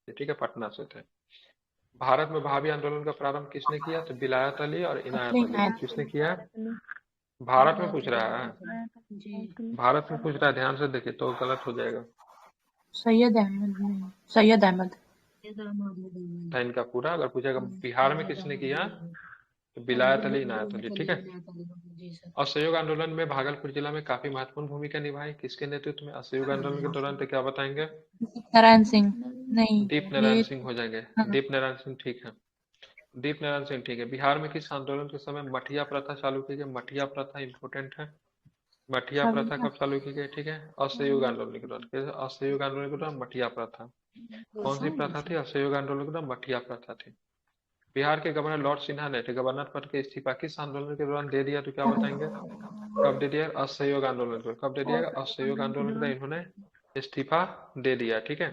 Speaker 1: ठीक है, पटना से थे। भारत में भावी आंदोलन का प्रारंभ किसने किया? तो विलायत अली और इनायत अली। किसने किया? भारत में पूछ रहा है, भारत में पूछ रहा है, ध्यान से देखिए तो गलत हो जाएगा।
Speaker 3: सैयद अहमद नहीं, सैयद अहमद।
Speaker 1: था इनका पूरा। अगर पूछेगा बिहार में किसने किया, तो विलायत अली, इनायत अली, ठीक है। असहयोग आंदोलन में भागलपुर जिला में काफी महत्वपूर्ण भूमिका निभाई, किसके नेतृत्व में असहयोग आंदोलन के दौरान, तो क्या बताएंगे?
Speaker 3: नारायण सिंह नहीं,
Speaker 1: दीप नारायण
Speaker 3: ये
Speaker 1: सिंह हो जाएंगे।
Speaker 3: हाँ।
Speaker 1: दीप नारायण सिंह, ठीक है, दीप नारायण सिंह, ठीक है। बिहार में किस आंदोलन के समय मठिया प्रथा चालू की गई? मठिया प्रथा इंपोर्टेंट है। मठिया प्रथा कब चालू की गई? ठीक है, असहयोग आंदोलन के दौरान। असहयोग आंदोलन के दौरान मठिया प्रथा। कौन सी प्रथा थी? असहयोग आंदोलन के दौरान मठिया प्रथा थी। बिहार के गवर्नर लॉर्ड सिन्हा ने गवर्नर पद के इस्तीफा किस आंदोलन के दौरान दे दिया, तो क्या बताएंगे? कब दे दिया? असहयोग आंदोलन को। कब दे दिया? असहयोग आंदोलन के दौरान इन्होंने इस्तीफा दे दिया, ठीक है।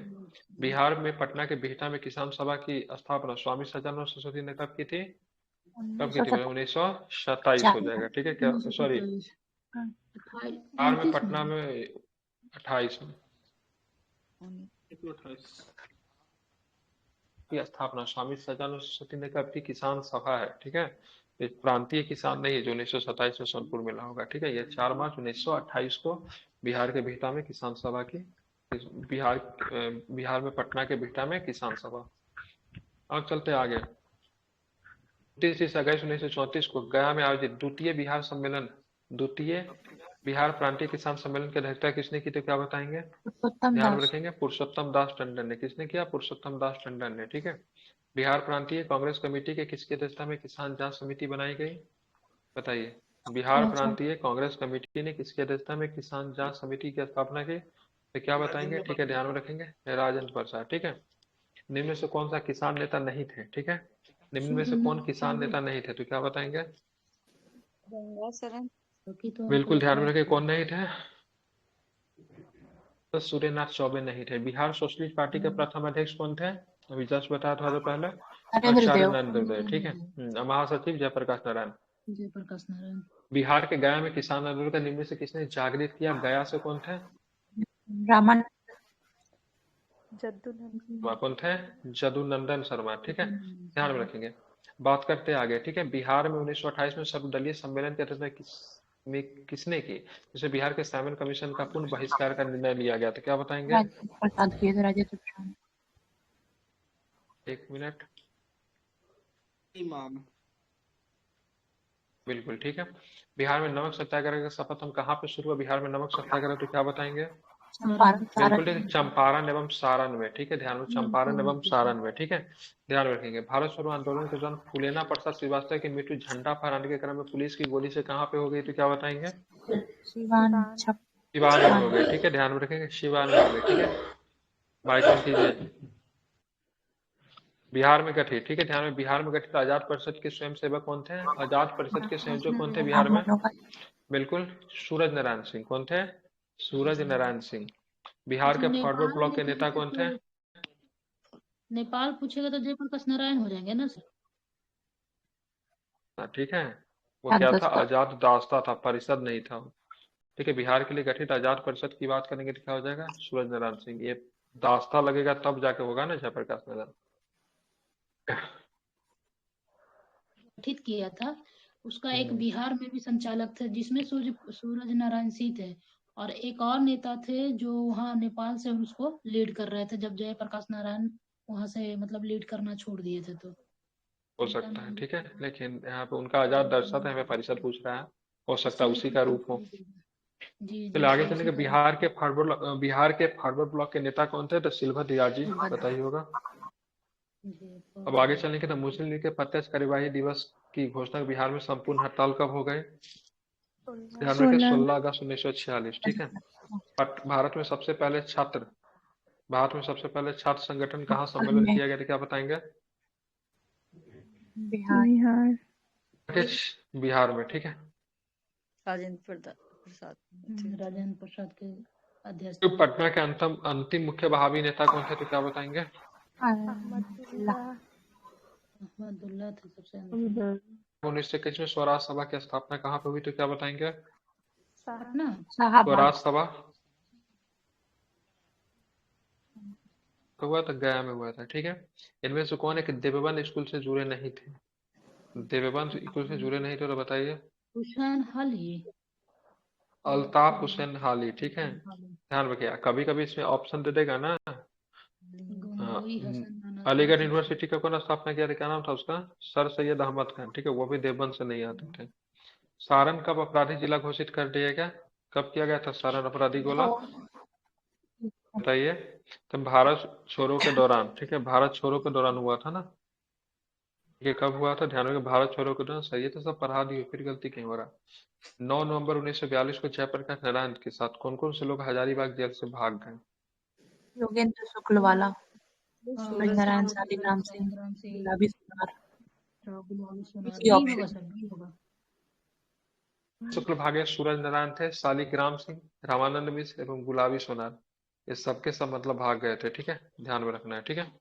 Speaker 1: बिहार में पटना के बिहटा में किसान सभा की स्थापना स्वामी सच्चिदानंद सरस्वती ने कब की थी? कब की थी? 1927 हो जाएगा, ठीक है। क्या, सॉरी, बिहार में पटना में 28 में की स्थापना स्वामी सच्चिदानंद सरस्वती ने कब की? किसान सभा है, ठीक है। ये प्रांतीय किसान नहीं है जो 1927 में सोनपुर मिला होगा, ठीक है। ये 4 मार्च 1928 को बिहार के बिहटा में किसान सभा की, बिहार में पटना के बिहटा में किसान सभा। अब चलते आगे। 29 अगस्त 1934 को गया में आयोजित द्वितीय बिहार प्रांतीय किसान सम्मेलन की अध्यक्षता किसने की, तो क्या बताएंगे?
Speaker 3: पुरुषोत्तम
Speaker 1: ध्यान में
Speaker 3: दास।
Speaker 1: रखेंगे, पुरुषोत्तम दास टंडन ने। किसने किया? पुरुषोत्तम दास टंडन ने, ठीक है। बिहार प्रांतीय कांग्रेस कमेटी के किसकी अध्यक्षता में किसान जांच समिति बनाई गई? बताइए। बिहार प्रांतीय कांग्रेस कमेटी ने किसकी अध्यक्षता में किसान जांच समिति की स्थापना की, तो क्या बताएंगे? ठीक है, ध्यान में रखेंगे, राजेंद्र प्रसाद, ठीक है। निम्न में से कौन सा किसान नेता नहीं थे, ठीक है। निम्न में से कौन किसान नेता नहीं थे, तो क्या बताएंगे?
Speaker 5: गंगा शरण।
Speaker 1: बिल्कुल ध्यान में रखें, कौन नहीं थे? तो सूर्यनाथ चौबे नहीं थे। बिहार सोशलिस्ट पार्टी के प्रथम अध्यक्ष कौन थे? अभी जस्ट बताया थोड़ा देर पहले,
Speaker 3: नरेंद्र
Speaker 1: आचार्य
Speaker 3: देव।
Speaker 1: नरेंद्र देव, ठीक है। महासचिव जयप्रकाश नारायण। बिहार के गया में किसान आंदोलन का निम्न में से किसने जागृत किया? गया से कौन थे?
Speaker 3: रामन
Speaker 1: कौन थे? जदुनंदन शर्मा, ठीक है, ध्यान में रखेंगे। बात करते हैं आगे, ठीक है। बिहार में 1928 में सर्वदलीय सम्मेलन की अध्यक्षता किसने की, जिसे बिहार के साइमन कमीशन का पुनः बहिष्कार का निर्णय लिया गया था, क्या बताएंगे?
Speaker 3: राजेंद्र प्रसाद किए थे, राजेंद्र प्रसाद।
Speaker 1: एक मिनट,
Speaker 4: इमाम।
Speaker 1: बिल्कुल ठीक है। बिहार में नमक सत्याग्रह का शपथ हम कहाँ पे शुरू हुआ? बिहार में नमक सत्याग्रह, तो क्या बताएंगे?
Speaker 3: चंपारण,
Speaker 1: बिल्कुल ठीक,
Speaker 3: सारण।
Speaker 1: चंपारण एवं सारण में, ठीक है, ध्यान में, चंपारण एवं सारण में, ठीक है, ध्यान रखेंगे। भारत छोड़ो आंदोलन के दौरान फूलेना प्रसाद श्रीवास्तव की मृत्यु झंडा फहराने के क्रम में पुलिस की गोली से कहाँ पे हो गई, तो क्या बताएंगे?
Speaker 3: सिवान
Speaker 1: सिवान में हो गई, ठीक है, ध्यान में रखेंगे, सिवान में हो गई, ठीक है। बाइकॉन कीजिए। बिहार में गठित, ठीक है, ध्यान में, बिहार में गठित आजाद परिषद के स्वयंसेवक कौन थे? आजाद परिषद के संयोजक कौन थे बिहार में? बिल्कुल, सूरज नारायण सिंह। कौन थे? सूरज नारायण सिंह। बिहार के फॉरवर्ड ब्लॉक के नेता कौन थे?
Speaker 2: नेपाल पूछेगा तो जयप्रकाश नारायण हो जाएंगे ना सर?
Speaker 1: ठीक है, वो क्या था? आजाद दास्ता था, परिषद नहीं था, ठीक है। बिहार के लिए गठित आजाद परिषद की बात करेंगे तो क्या हो जाएगा? सूरज नारायण सिंह। ये दास्ता लगेगा तब जाके होगा ना जयप्रकाश नारायण।
Speaker 2: गठित किया था, उसका एक
Speaker 1: हम्म,
Speaker 2: बिहार में भी संचालक थे, जिसमें सूरज नारायण सिंह थे, और एक और नेता थे जो वहाँ नेपाल से उसको लीड कर रहे थे, जब जयप्रकाश नारायण वहां से मतलब लीड करना छोड़ दिए थे, तो
Speaker 1: हो
Speaker 2: उनका
Speaker 1: सकता है,
Speaker 2: नाम
Speaker 1: ठीक है, लेकिन यहाँ पे उनका आजाद दर्शक है, हमें परिषद पूछ रहा है, हो सकता है
Speaker 2: इसलिए
Speaker 1: उसी का
Speaker 2: परिषद
Speaker 1: रूप हो।
Speaker 2: पूछ रही है। जी
Speaker 1: चलिए
Speaker 2: जी
Speaker 1: आगे
Speaker 2: सर,
Speaker 1: चलेंगे।
Speaker 2: उसी का रूप
Speaker 1: बिहार के फॉरवर्ड ब्लॉक के नेता कौन थे? तो सिल्वर दियार जी,
Speaker 3: सुभद्रा।
Speaker 1: बताइए होगा।
Speaker 2: जी
Speaker 1: अब
Speaker 2: बहुत
Speaker 1: आगे
Speaker 2: बढ़िया।
Speaker 1: चलेंगे तो मुस्लिम लीग के प्रत्यक्ष कार्यवाही दिवस की घोषणा बिहार में संपूर्ण हड़ताल कब हो गए? ध्यान रखें,
Speaker 7: 16
Speaker 1: 16 अगस्त 1946, ठीक है। भारत में सबसे पहले छात्र भारत में सबसे पहले छात्र संगठन कहाँ
Speaker 3: हाल
Speaker 1: सम्मेलन
Speaker 3: में
Speaker 1: किया गया था, क्या बताएंगे?
Speaker 3: बिहार।
Speaker 7: बिहार।
Speaker 1: किस बिहार में, ठीक है।
Speaker 5: प्रसाद थे।
Speaker 2: राजेंद्र प्रसाद के
Speaker 1: तो
Speaker 2: अध्यक्षता में।
Speaker 1: पटना के अंतिम मुख्य बहावी नेता कौन थे, तो क्या बताएंगे?
Speaker 3: अल्लाह।
Speaker 2: अहमदुल्ला थे सबसे अंतिम।
Speaker 1: 1921 में स्वराज सभा की स्थापना कहाँ पे हुई, तो क्या बताएंगे?
Speaker 2: पटना।
Speaker 3: शाहबाद।
Speaker 1: स्वराज सभा हुआ था, गया में हुआ था, ठीक है। इनमें से कौन एक देवबंद स्कूल से जुड़े नहीं थे? देवबंद स्कूल से जुड़े नहीं थे, तो बताइए।
Speaker 2: हुसैन अली।
Speaker 1: अल्ताफ हुसैन हाली, ठीक है।
Speaker 2: अली।
Speaker 1: ध्यान रखिए, कभी कभी इसमें ऑप्शन दे देगा ना।
Speaker 2: गंगोई हसन नाना थे
Speaker 1: अलीगढ़
Speaker 2: सबसे।
Speaker 1: यूनिवर्सिटी का कौन स्थापना किया था, क्या नाम था उसका? सर सैयद अहमद खान, ठीक है, वो भी देवबंद से नहीं आते थे। सारण कब अपराधी जिला घोषित कर दिया गया? कब किया गया था सारण अपराधी गोला, बताइए। तो भारत छोड़ो के दौरान, ठीक है, भारत छोड़ो के दौरान हुआ था ना। ये कब हुआ था? ध्यान रखिए, भारत छोड़ो के दौरान। सही है, तो सब पढ़ा दी, फिर गलती क्यों हो रहा? 9 नवंबर 1942 को जयप्रकाश नारायण के साथ कौन कौन से लोग हजारीबाग जेल से भाग गए?
Speaker 3: योगेंद्र शुक्लवाला, सूरज नारायण,
Speaker 2: सूरज
Speaker 3: शालिग्राम सिंह,
Speaker 2: शालिग्राम सिंह,
Speaker 3: गुलाबी सुनार।
Speaker 2: गुलाबी सोनार।
Speaker 3: डी
Speaker 2: डी होगा
Speaker 3: ऑप्शन।
Speaker 2: सर, डी होगा।
Speaker 1: शुक्ल भागे सूरज नारायण थे, शालिग्राम सिंह, रामानंद मिश्र एवं गुलाबी सोनार, ये सबके सब मतलब भाग गए थे, ठीक है, ध्यान में रखना है, ठीक है।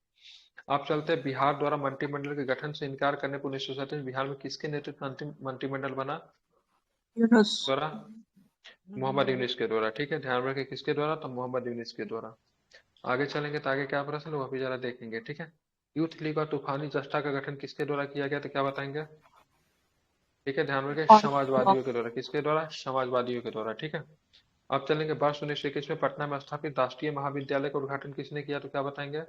Speaker 1: आप चलते हैं बिहार द्वारा मंत्रिमंडल के गठन से इनकार करने पर 1937 में बिहार में किसके नेतृत्व में अंतिम मंत्रिमंडल बना?
Speaker 3: यूनुस।
Speaker 1: द्वारा मोहम्मद यूनिस के द्वारा, ठीक है, ध्यान में रखिए, किसके द्वारा? तो मोहम्मद यूनिस के द्वारा। आगे चलेंगे तो आगे क्या प्रश्न है, वह भी जरा देखेंगे, ठीक है। यूथ लीग और तूफानी जस्टा का गठन किसके द्वारा किया गया, तो क्या बताएंगे? ठीक है, ध्यान रखें, समाजवादियों के द्वारा। किसके द्वारा? समाजवादियों के द्वारा, ठीक है। अब चलेंगे वर्ष 1921 में पटना में स्थापित राष्ट्रीय महाविद्यालय का उद्घाटन किसने किया, तो क्या बताएंगे?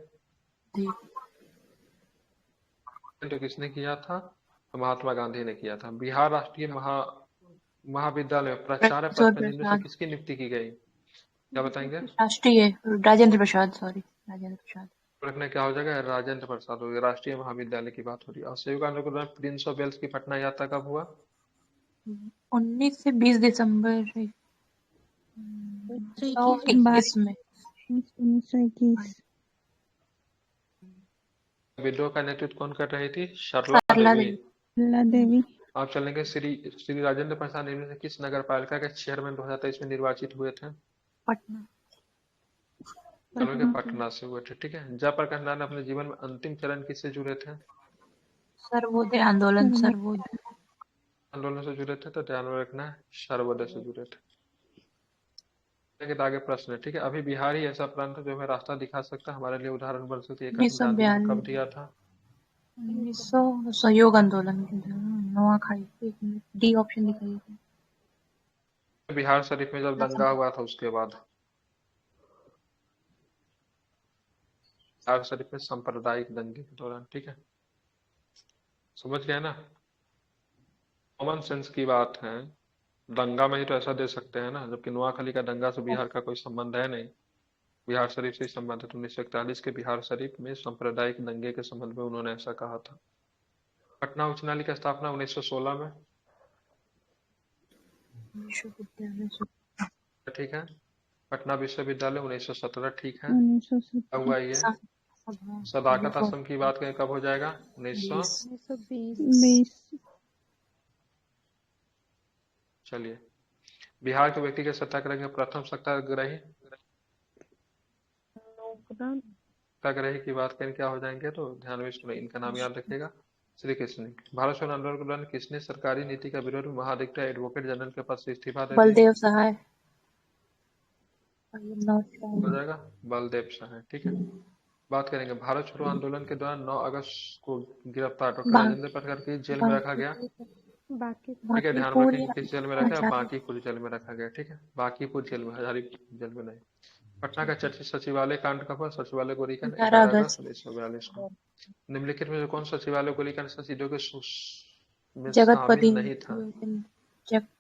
Speaker 1: तो किसने किया था? तो महात्मा गांधी ने किया था। बिहार राष्ट्रीय महाविद्यालय में प्राचार्य पद पर निम्न से
Speaker 3: प्रसाद।
Speaker 1: किसकी नियुक्ति की गई, क्या बताएंगे?
Speaker 3: राष्ट्रीय राजेंद्र प्रसाद, सॉरी, राजेंद्र प्रसाद।
Speaker 1: रखना क्या हो जाएगा? राजेंद्र प्रसाद हो गया। राष्ट्रीय महाविद्यालय की बात हो रही है। असहयोग आंदोलन के दौरान प्रिंस ऑफ वेल्स की पटना यात्रा कब हुआ?
Speaker 3: 19 से 20 दिसंबर 1921 में।
Speaker 7: 1921।
Speaker 1: विद्रोह का नेतृत्व कौन कर रही थी? सरला
Speaker 3: सरला
Speaker 1: देवी।
Speaker 3: देवी।
Speaker 7: सरला देवी।
Speaker 1: आप चलेंगे, श्री राजेंद्र प्रसाद निम्न से किस नगर पालिका के चेयरमैन 2023 में निर्वाचित हुए थे?
Speaker 3: पटना।
Speaker 1: के पटना से हुए थे, ठीक है। जयप्रकाश नारायण अपने जीवन में अंतिम चरण किससे जुड़े थे?
Speaker 3: सर्वोदय आंदोलन, सर्वोदय
Speaker 1: आंदोलन से जुड़े थे, तो ध्यान में रखना है, सर्वोदय से जुड़े थे। लेकिन आगे प्रश्न है, ठीक है। अभी बिहार ही ऐसा प्रांत है जो हमें रास्ता दिखा सकता है, हमारे लिए उदाहरण बन सकती है। ये कथन गांधी ने कब दिया था?
Speaker 3: 1900 सहयोग आंदोलन, नोआखाई। डी ऑप्शन दिखाइए।
Speaker 1: बिहार शरीफ में जब दंगा हुआ था उसके बाद। बिहार शरीफ में सांप्रदायिक दंगे के दौरान, ठीक है, समझ गए ना। कॉमन सेंस की बात है, दंगा में ही तो ऐसा दे सकते हैं ना, जबकि नोआखली का दंगा से बिहार का कोई संबंध है नहीं, बिहार शरीफ से ही संबंध है। 1941 के बिहार शरीफ में सांप्रदायिक दंगे के संबंध में उन्होंने ऐसा कहा था। पटना उच्च न्यायालय की स्थापना 1916 में, ठीक है। पटना विश्वविद्यालय 1917, ठीक है।
Speaker 7: 1917।
Speaker 1: अब हुआ ये सदाकत आश्रम की बात करें, कब हो जाएगा?
Speaker 7: 1920।
Speaker 1: चलिए, बिहार के व्यक्तिगत सत्याग्रह के प्रथम सत्याग्रही सत्याग्रही की बात करें, क्या हो जाएंगे? तो ध्यान में सुनिए, इनका नाम याद रखिएगा। श्री कृष्ण। भारत छोड़ो आंदोलन के दौरान किसने सरकारी नीति का विरोध में महाधिवक्ता एडवोकेट जनरल के पद से इस्तीफा दे दिया?
Speaker 3: बलदेव सहाय।
Speaker 1: हो जाएगा बलदेव सहाय, ठीक है। बात करेंगे भारत छोड़ो आंदोलन के दौरान 9 अगस्त को गिरफ्तार डॉक्टर
Speaker 3: बा,
Speaker 1: राजेंद्र प्रसाद की जेल में रखा गया।
Speaker 7: बाकी
Speaker 1: ठीक है, ध्यान
Speaker 3: बाकीपुर
Speaker 1: रखेंगे
Speaker 3: या
Speaker 1: किस जेल में रखा है,
Speaker 3: हजारी।
Speaker 1: बांकीपुर जेल में रखा गया। ठीक है, बांकीपुर जेल में, हजारी जेल में नहीं। पटना का चर्चित सचिवालय कांड कब हुआ? सचिवालय गोलीकांड
Speaker 3: 11
Speaker 1: 11
Speaker 3: अगस्त
Speaker 1: अगस्त 1942 को। निम्नलिखित में से कौन सचिवालय गोलीकांड शहीदों के में
Speaker 3: जगतपति
Speaker 1: शामिल नहीं था?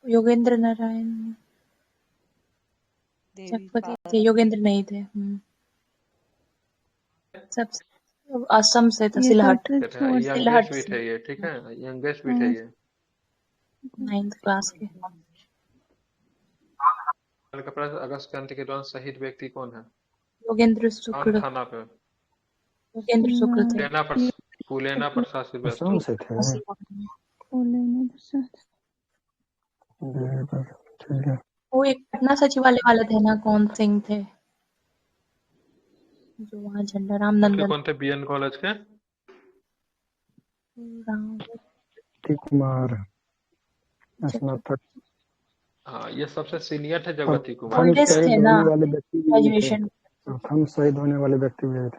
Speaker 3: योगेंद्र नारायण
Speaker 5: देवी
Speaker 3: जगतपति थे,
Speaker 5: पाल
Speaker 3: योगेंद्र नहीं थे। सब असम से था,
Speaker 7: ये
Speaker 3: सिलहट
Speaker 7: सबसे छोटा
Speaker 1: यंगेस्ट
Speaker 3: सिलहट
Speaker 1: भी
Speaker 3: से
Speaker 1: थे ये। ठीक है, यंगेस्ट भी थे ये।
Speaker 3: 9th क्लास के।
Speaker 1: का प्रश्न, अगस्त क्रांति के दौरान शहीद व्यक्ति कौन है?
Speaker 3: योगेंद्र
Speaker 1: कौन
Speaker 3: शुक्ल
Speaker 1: थाना पे?
Speaker 3: योगेंद्र शुक्ल थे।
Speaker 1: पुलेना प्रसाद श्रीवास्तव।
Speaker 8: असम से थे।
Speaker 7: लेना प्रसाद।
Speaker 8: ठीक है।
Speaker 3: वो एक पटना सचिवालय वाले थे ना, कौन सिंह थे जो वहाँ झंडा राम नंदन
Speaker 1: कौन थे बीएन कॉलेज के?
Speaker 3: राम
Speaker 8: कुमार स्नातक।
Speaker 1: हाँ, ये सबसे सीनियर थे जगवती कुमार।
Speaker 3: ओल्डेस्ट थे
Speaker 8: शहीद
Speaker 3: ना,
Speaker 8: होने वाले व्यक्ति भी यही थे।
Speaker 3: ग्रेजुएशन।
Speaker 8: प्रथम शहीद होने वाले व्यक्ति भी यही थे।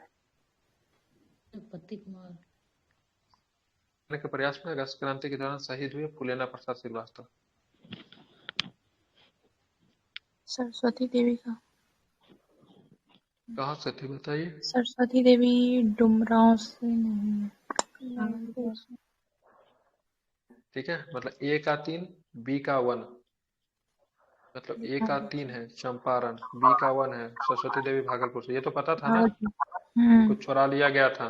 Speaker 2: जगपति कुमार।
Speaker 1: के प्रयास में अगस्त क्रांति के दौरान शहीद हुए पुलेना प्रसाद श्रीवास्तव।
Speaker 3: सरस्वती देवी का।
Speaker 1: कहाँ से थे बताइए?
Speaker 3: सरस्वती देवी डुमरांव से नहीं।
Speaker 1: ठीक है, मतलब ए का 3, बी का 1, मतलब ए का 3 है चंपारण, बी का 1 है सरस्वती देवी भागलपुर से। ये तो पता था ना, कुछ चुरा लिया गया था,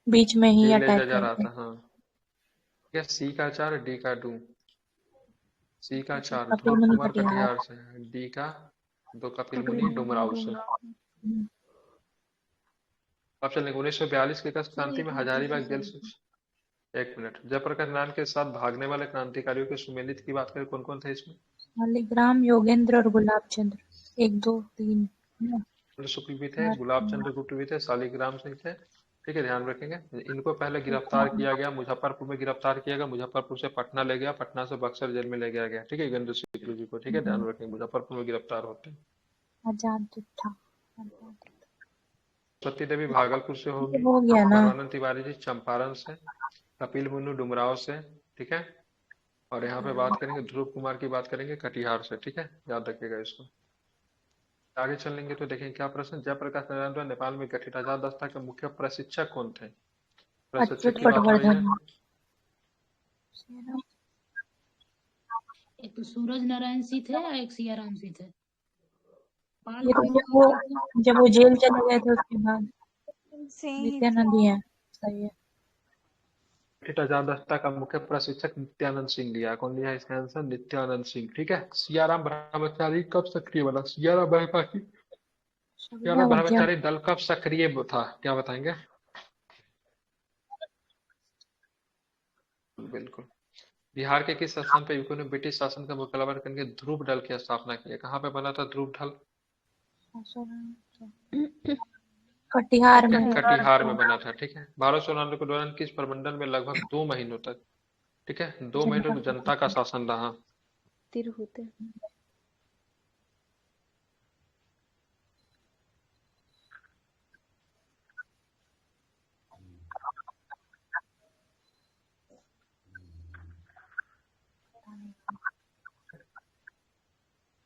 Speaker 3: बीच में ही
Speaker 1: ये ले
Speaker 3: अटैक
Speaker 1: जा रहा
Speaker 3: करते।
Speaker 1: था। हाँ, ठीक है, सी का 4, डी का 2, सी का 4
Speaker 3: कपिल
Speaker 1: ध्रुव
Speaker 3: मुनि
Speaker 1: कुमार
Speaker 3: कटिहार।
Speaker 1: कटिहार से, डी का 2 कपिल मुनि डुमराव से। अब चलेंगे 1942 के अगस्त क्रांति में हजारीबाग जेल से। एक मिनट, जयप्रकाश नारायण के साथ भागने वाले क्रांतिकारियों के सुमेलित की बात करें, कौन कौन थे इसमें?
Speaker 3: शालिग्राम, योगेंद्र और गुलाब चंद्र। 1 2 3
Speaker 1: शुक्ल भी थे, गुलाब चंद्र गुप्त भी थे, शालिग्राम सिंह थे। ठीक है, ध्यान रखेंगे। इनको पहले गिरफ्तार किया गया, मुजफ्फरपुर में गिरफ्तार किया गया, मुजफ्फरपुर से पटना ले गया, पटना से बक्सर जेल में ले गया गया। ठीक है, योगेंद्र शुक्ल जी को। ठीक है, ध्यान रखेंगे, मुजफ्फरपुर में गिरफ्तार होते हैं।
Speaker 3: आजाद था।
Speaker 1: सती देवी भागलपुर से होगी,
Speaker 3: हो गया ना।
Speaker 1: परमानंद तिवारी जी चंपारण से, कपिल मुन्नू डुमराव से। ठीक है, और यहाँ पे बात करेंगे ध्रुव कुमार की बात करेंगे कटिहार से। ठीक है, याद रखिएगा इसको। आगे चलेंगे तो देखें क्या प्रश्न, जयप्रकाश नारायण द्वारा नेपाल में गठित आजाद दस्ता के मुख्य प्रशिक्षक कौन थे? प्रशिक्षक की बात हो रही है।
Speaker 2: एक तो सूरज नारायण सिंह थे और एक सियाराम सिंह थे।
Speaker 3: ये तो जब वो जेल चले गए थे उसके बाद नित्यानंद ही है। सही है।
Speaker 1: गठित आजाद दस्ता का मुख्य प्रशिक्षक नित्यानंद सिंह लिया। कौन लिया इसका आंसर? नित्यानंद सिंह। ठीक है, सियाराम ब्रह्मचारी कब सक्रिय बना? सियाराम ब्रह्मचारी दल कब सक्रिय था, क्या बताएंगे? बिल्कुल। बिहार के किस स्थान पर यूपी ने ब्रिटिश शासन का मुकाबला करके ध्रुव दल की स्थापना की? कहाँ पे बना था ध्रुव दल?
Speaker 3: कटिहार में।
Speaker 1: कटिहार में बना था। ठीक है, भारत छोड़ो आंदोलन के दौरान किस प्रमंडल में लगभग 2 महीनों तक, ठीक है, 2 महीनों तक जनता का शासन रहा?
Speaker 7: तिरहुत।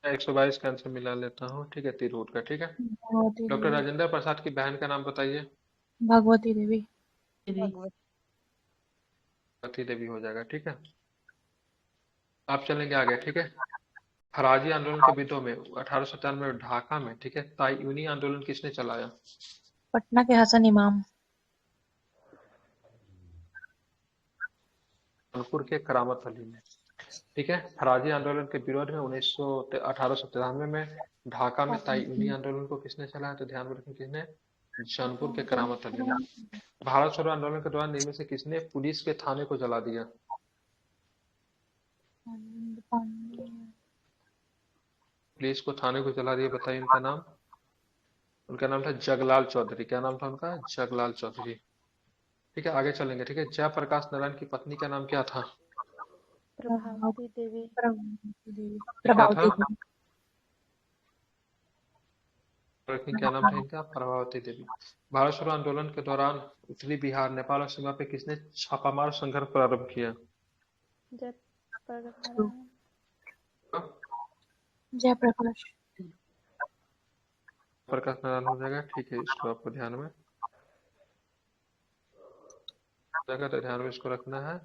Speaker 1: 122 का आंसर मिला लेता हूँ। ठीक है, तिरहुत का। ठीक है, डॉक्टर राजेंद्र प्रसाद की बहन का नाम बताइए।
Speaker 3: भगवती देवी।
Speaker 1: भगवती देवी हो जाएगा। ठीक है, आप चलेंगे आगे। ठीक है, फराजी आंदोलन के विरोध में 1897 में ढाका में, ठीक है, ताइयूनी आंदोलन किसने चलाया?
Speaker 3: पटना के हसन इमाम।
Speaker 1: कानपुर के करामत अली ने। ठीक है, फराजी आंदोलन के विरोध में 1893 में ढाका में ताइयूनी आंदोलन को किसने चलाया? तो ध्यान रखें, किसने? जौनपुर के करामत अली ने। भारत छोड़ो आंदोलन के दौरान इनमें से किसने पुलिस के थाने को जला दिया? पुलिस को थाने को जला दिया, बताइए इनका नाम। उनका नाम था जगलाल चौधरी। क्या नाम था उनका? जगलाल चौधरी। ठीक है, आगे चलेंगे। ठीक है, जयप्रकाश नारायण की पत्नी का नाम क्या था?
Speaker 7: प्रभावती देवी।
Speaker 1: क्या था? रखी, क्या नाम था इनका? प्रभावती देवी। भारत छोड़ो आंदोलन के दौरान उत्तरी बिहार नेपाल और सीमा पे किसने छापामार संघर्ष प्रारंभ किया?
Speaker 7: जयप्रकाश नारायण।
Speaker 3: जयप्रकाश।
Speaker 1: प्रकाश नारायण हो जाएगा, ठीक है, इसको आपको ध्यान में जगह तो ध्यान में इसको रखना है।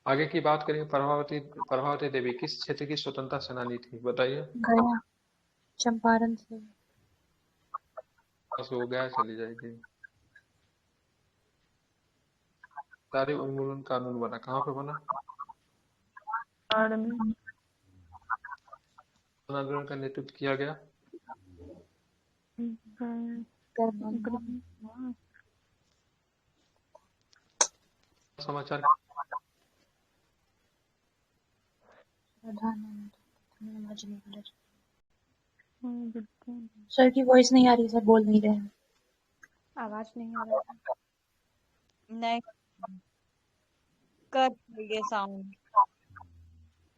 Speaker 1: आगे की बात करेंगे, प्रभावती देवी किस क्षेत्र की स्वतंत्रता सेनानी थी, बताइए।
Speaker 3: गया। चंपारण से।
Speaker 1: बस हो गया, चली जाएगी। सारे उन्मूलन कानून बना, कहाँ पे बना? आंदोलन का नेतृत्व किया गया। समाचार
Speaker 3: सर की वॉइस नहीं आ रही, सर बोल नहीं रहे हैं।
Speaker 7: आवाज नहीं आ रहा है।
Speaker 5: नहीं कर ये साउंड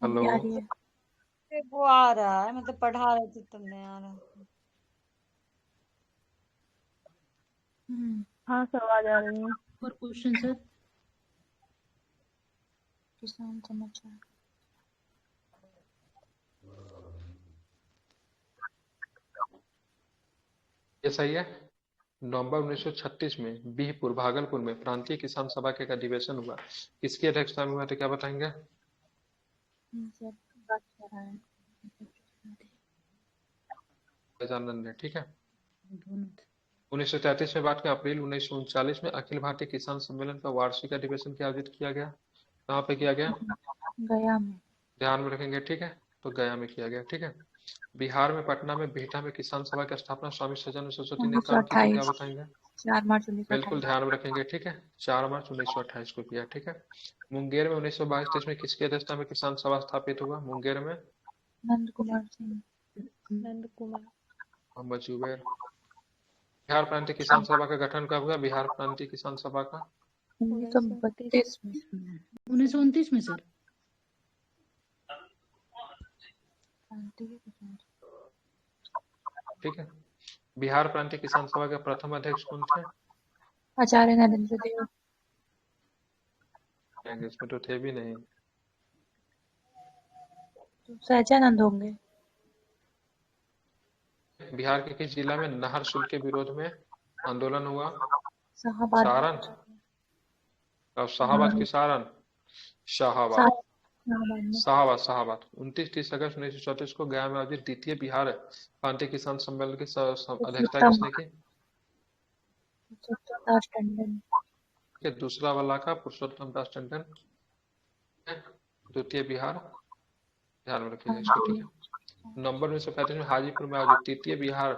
Speaker 1: हेलो,
Speaker 3: आ रही है।
Speaker 5: वो आ रहा है, मतलब पढ़ा रहे थे तुमने आ रहा है।
Speaker 7: हाँ सर आवाज आ रही है।
Speaker 2: और क्वेश्चन सर?
Speaker 3: किसान समाचार।
Speaker 1: ये सही है। नवंबर 1936 में बिहपुर भागलपुर में प्रांतीय किसान सभा का अधिवेशन हुआ, किसकी अध्यक्षता में हुआ, तो क्या बताएंगे?
Speaker 3: सर बात कर रहा है।
Speaker 1: गजानन ने, ठीक है।
Speaker 2: दोनों थे।
Speaker 1: 1933 में बात करें, अप्रैल 1939 में अखिल भारतीय किसान सम्मेलन का वार्षिक अधिवेशन क्या आयोजित किया गया, कहाँ पे किया गया?
Speaker 3: गया में।
Speaker 1: ध्यान में रखेंगे, ठीक है, तो गया में किया गया, ठीक है। बिहार में पटना में बिहटा में किसान सभा की स्थापना स्वामी सच्चिदानंद सरस्वती ने कब की, तो क्या
Speaker 3: 1928।
Speaker 1: बताएंगे?
Speaker 3: 4 मार्च 1928।
Speaker 1: बिल्कुल ध्यान में रखेंगे, ठीक है, 4 मार्च 1928 को किया, ठीक है। मुंगेर में 1922-23 में किसकी अध्यक्षता में किसान सभा स्थापित हुआ मुंगेर में?
Speaker 3: नंद कुमार सिंह।
Speaker 7: नंद कुमार।
Speaker 1: मोहम्मद जुबैर। बिहार प्रांतीय किसान सभा का गठन कब हुआ, बिहार प्रांतीय किसान सभा का?
Speaker 3: 1932 में।
Speaker 2: 1929 में सर।
Speaker 1: ठीक है। बिहार प्रांतीय किसान सभा के प्रथम अध्यक्ष कौन थे?
Speaker 3: आचार्य नरेंद्र देव।
Speaker 1: इसमें तो थे भी नहीं।
Speaker 3: तो सहजानंद होंगे।
Speaker 1: बिहार के किस जिला में नहर शुल्क के विरोध में आंदोलन हुआ?
Speaker 3: शाहाबाद।
Speaker 1: सारण। और शाहाबाद की सारण? शाहाबाद। शाहाबाद, शाहाबाद। 29-30 अगस्त 1934 को गया में आयोजित द्वितीय बिहार प्रांतीय किसान सम्मेलन की अध्यक्षता किसने की?
Speaker 3: पुरुषोत्तम दास टंडन।
Speaker 1: दूसरा वाला का पुरुषोत्तम दास टंडन। द्वितीय बिहार, ध्यान में रखिएगा इसको, ठीक है। नवंबर 1935 में हाजीपुर में आयोजित तृतीय बिहार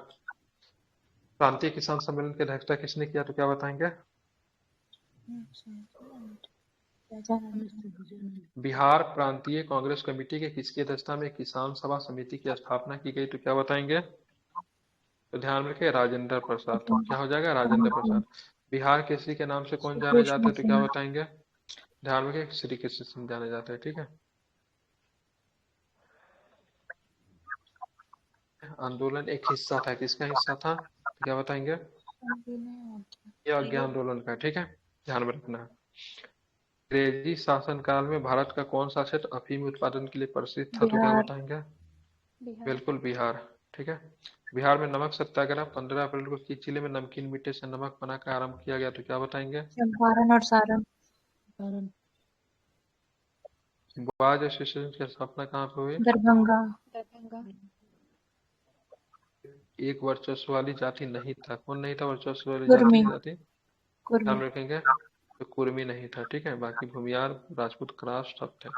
Speaker 1: प्रांतीय किसान सम्मेलन की अध्यक्षता किसने किया, तो क्या बताएंगे? बिहार प्रांतीय कांग्रेस कमेटी के किसकी अध्यक्षता में किसान सभा समिति की स्थापना की गई, तो क्या बताएंगे? तो ध्यान रखिए, राजेंद्र प्रसाद। क्या हो जाएगा? राजेंद्र प्रसाद। बिहार केसरी के नाम से कौन जाने जाते हैं, तो क्या बताएंगे? ध्यान रखिए, श्री कृष्ण सिंह जाने जाते हैं, ठीक है। आंदोलन एक हिस्सा था, किसका हिस्सा था, तो क्या बताएंगे? यह अज्ञा आंदोलन का, ठीक है, ध्यान में रखना है। अंग्रेजी शासनकाल में भारत का कौन सा क्षेत्र अफीम उत्पादन के लिए प्रसिद्ध था, तो क्या बताएंगे? बिल्कुल बिहार, ठीक है। बिहार में नमक सत्याग्रह 15 अप्रैल को किस जिले में नमकीन मीठे से नमक बनाकर आरंभ किया गया, तो क्या बताएंगे?
Speaker 3: चंपारण और सारण।
Speaker 1: बॉयज एसोसिएशन की स्थापना कहाँ पे हुई?
Speaker 3: दरभंगा।
Speaker 1: एक वर्चस्व वाली जाति नहीं था, कौन नहीं था वर्चस्व वाली
Speaker 3: कुर्मी।
Speaker 1: जाति? ध्यान रखेंगे, तो कुर्मी नहीं था, ठीक है। बाकी भूमियार, राजपूत, क्रास सब थे।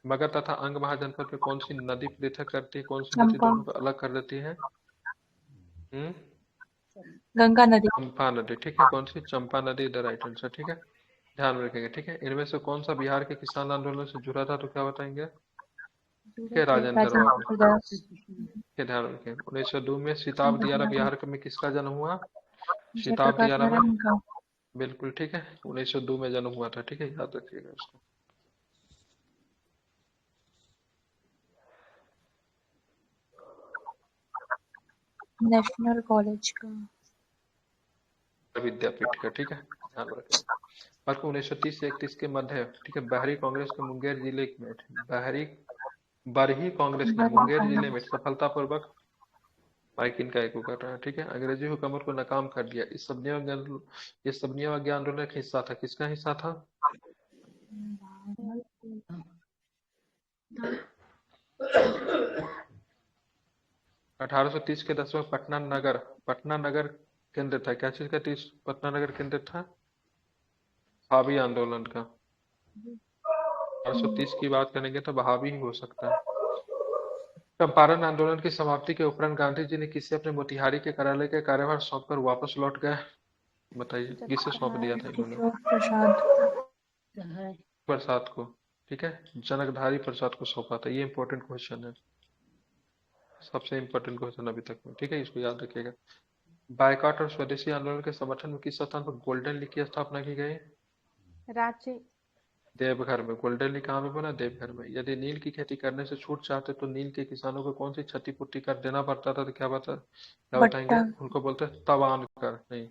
Speaker 1: मगध तथा अंग महाजनपद में कौन सी नदी पृथक करती है, कौन सी नदी दोनों को अलग कर देती है?
Speaker 3: गंगा नदी।
Speaker 1: चंपा नदी, ठीक है। कौन सी? चंपा नदी, द राइट आंसर, ठीक है, ध्यान में रखेंगे, ठीक है। इनमें से कौन सा बिहार के किसान आंदोलन से जुड़ा था, तो क्या बताएंगे? ठीक है, राजेंद्र बाबू, ध्यान रखें। 1902 में सिताब दियारा बिहार में किसका जन्म हुआ? सिताब दियारा में, बिल्कुल, ठीक है, 1902 में जन्म हुआ था, ठीक है, याद रखिएगा इसको।
Speaker 3: नेशनल कॉलेज का।
Speaker 1: विद्यापीठ का, ठीक है, ध्यान रखें। वर्ष 1930 से 31 के मध्य, ठीक है, बहरी कांग्रेस के मुंगेर जिले में, बरही कांग्रेस ने मुंगेर जिले में सफलतापूर्वक माइकिन का एको कर रहा है, ठीक है, अंग्रेजी हुकूमत को नाकाम कर दिया। इस सबनिया आंदोलन का हिस्सा था, किसका हिस्सा था? 1830 के दशक में पटना नगर केंद्र था। क्या चीज का पटना नगर केंद्र था? बहावी आंदोलन का। 1830 की बात करेंगे तो बहावी ही हो सकता है। चंपारण आंदोलन की समाप्ति के उपरांत गांधी जी ने किसे अपने मोतिहारी के कार्यालय का कार्यभार सौंपकर वापस लौट गए? बताइए, किसे सौंप दिया था इन्होंने? प्रसाद को, ठीक है, जनकधारी प्रसाद को सौंपा था। ये इंपॉर्टेंट क्वेश्चन है, सबसे इंपॉर्टेंट क्वेश्चन अभी तक में, ठीक है, इसको याद रखिएगा। बायकॉट और स्वदेशी आंदोलन के समर्थन में किस स्थान पर गोल्डन लीग की स्थापना की गई?
Speaker 7: रांची।
Speaker 1: देवघर में। गोल्डन लीग कहाँ पे बना? देवघर में। यदि नील की खेती करने से छूट चाहते तो नील के किसानों को कौन सी क्षतिपूर्ति कर देना पड़ता था? तो क्या बताएंगे? उनको बोलते तवान कर, नहीं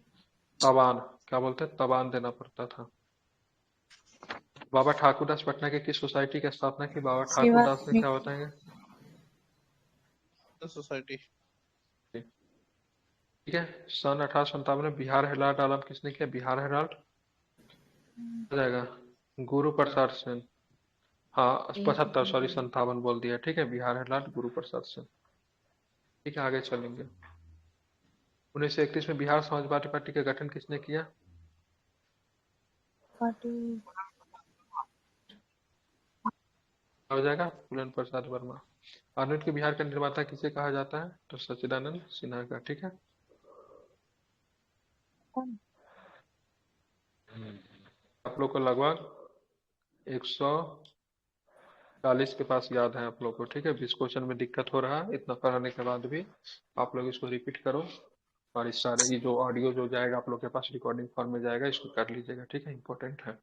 Speaker 1: तवान, क्या बोलते? तवान देना पड़ता था। बाबा ठाकुरदास पटना के किस सोसाइटी की स्थापना की? बाबा ठाकुरदास ने, क्या बताएंगे?
Speaker 4: सोसाइटी।
Speaker 1: ठीक है, सन 1857 में बिहार हेराल्ड आरंभ किसने किया? बिहार हेराल्ड हो जाएगा गुरु प्रसाद सेन। हाँ 75, सॉरी 57 बोल दिया, ठीक है, बिहार हेराल्ड गुरु प्रसाद सेन। ठीक है, आगे चलेंगे। 1931 में बिहार समाजवादी पार्टी का गठन किसने किया? हो जाएगा फूलन प्रसाद वर्मा। आधुनिक के बिहार का निर्माता किसे कहा जाता है? तो सच्चिदानंद सिन्हा का, ठीक है। आप लोग को लगभग 140 के पास याद है आप लोग को, ठीक है। 20 क्वेश्चन में दिक्कत हो रहा है, इतना पढ़ाने के बाद भी आप लोग इसको रिपीट करो, और इस सारे ये जो ऑडियो जो जाएगा आप लोग के पास रिकॉर्डिंग फॉर्म में जाएगा, इसको कर लीजिएगा, ठीक है, इंपॉर्टेंट है।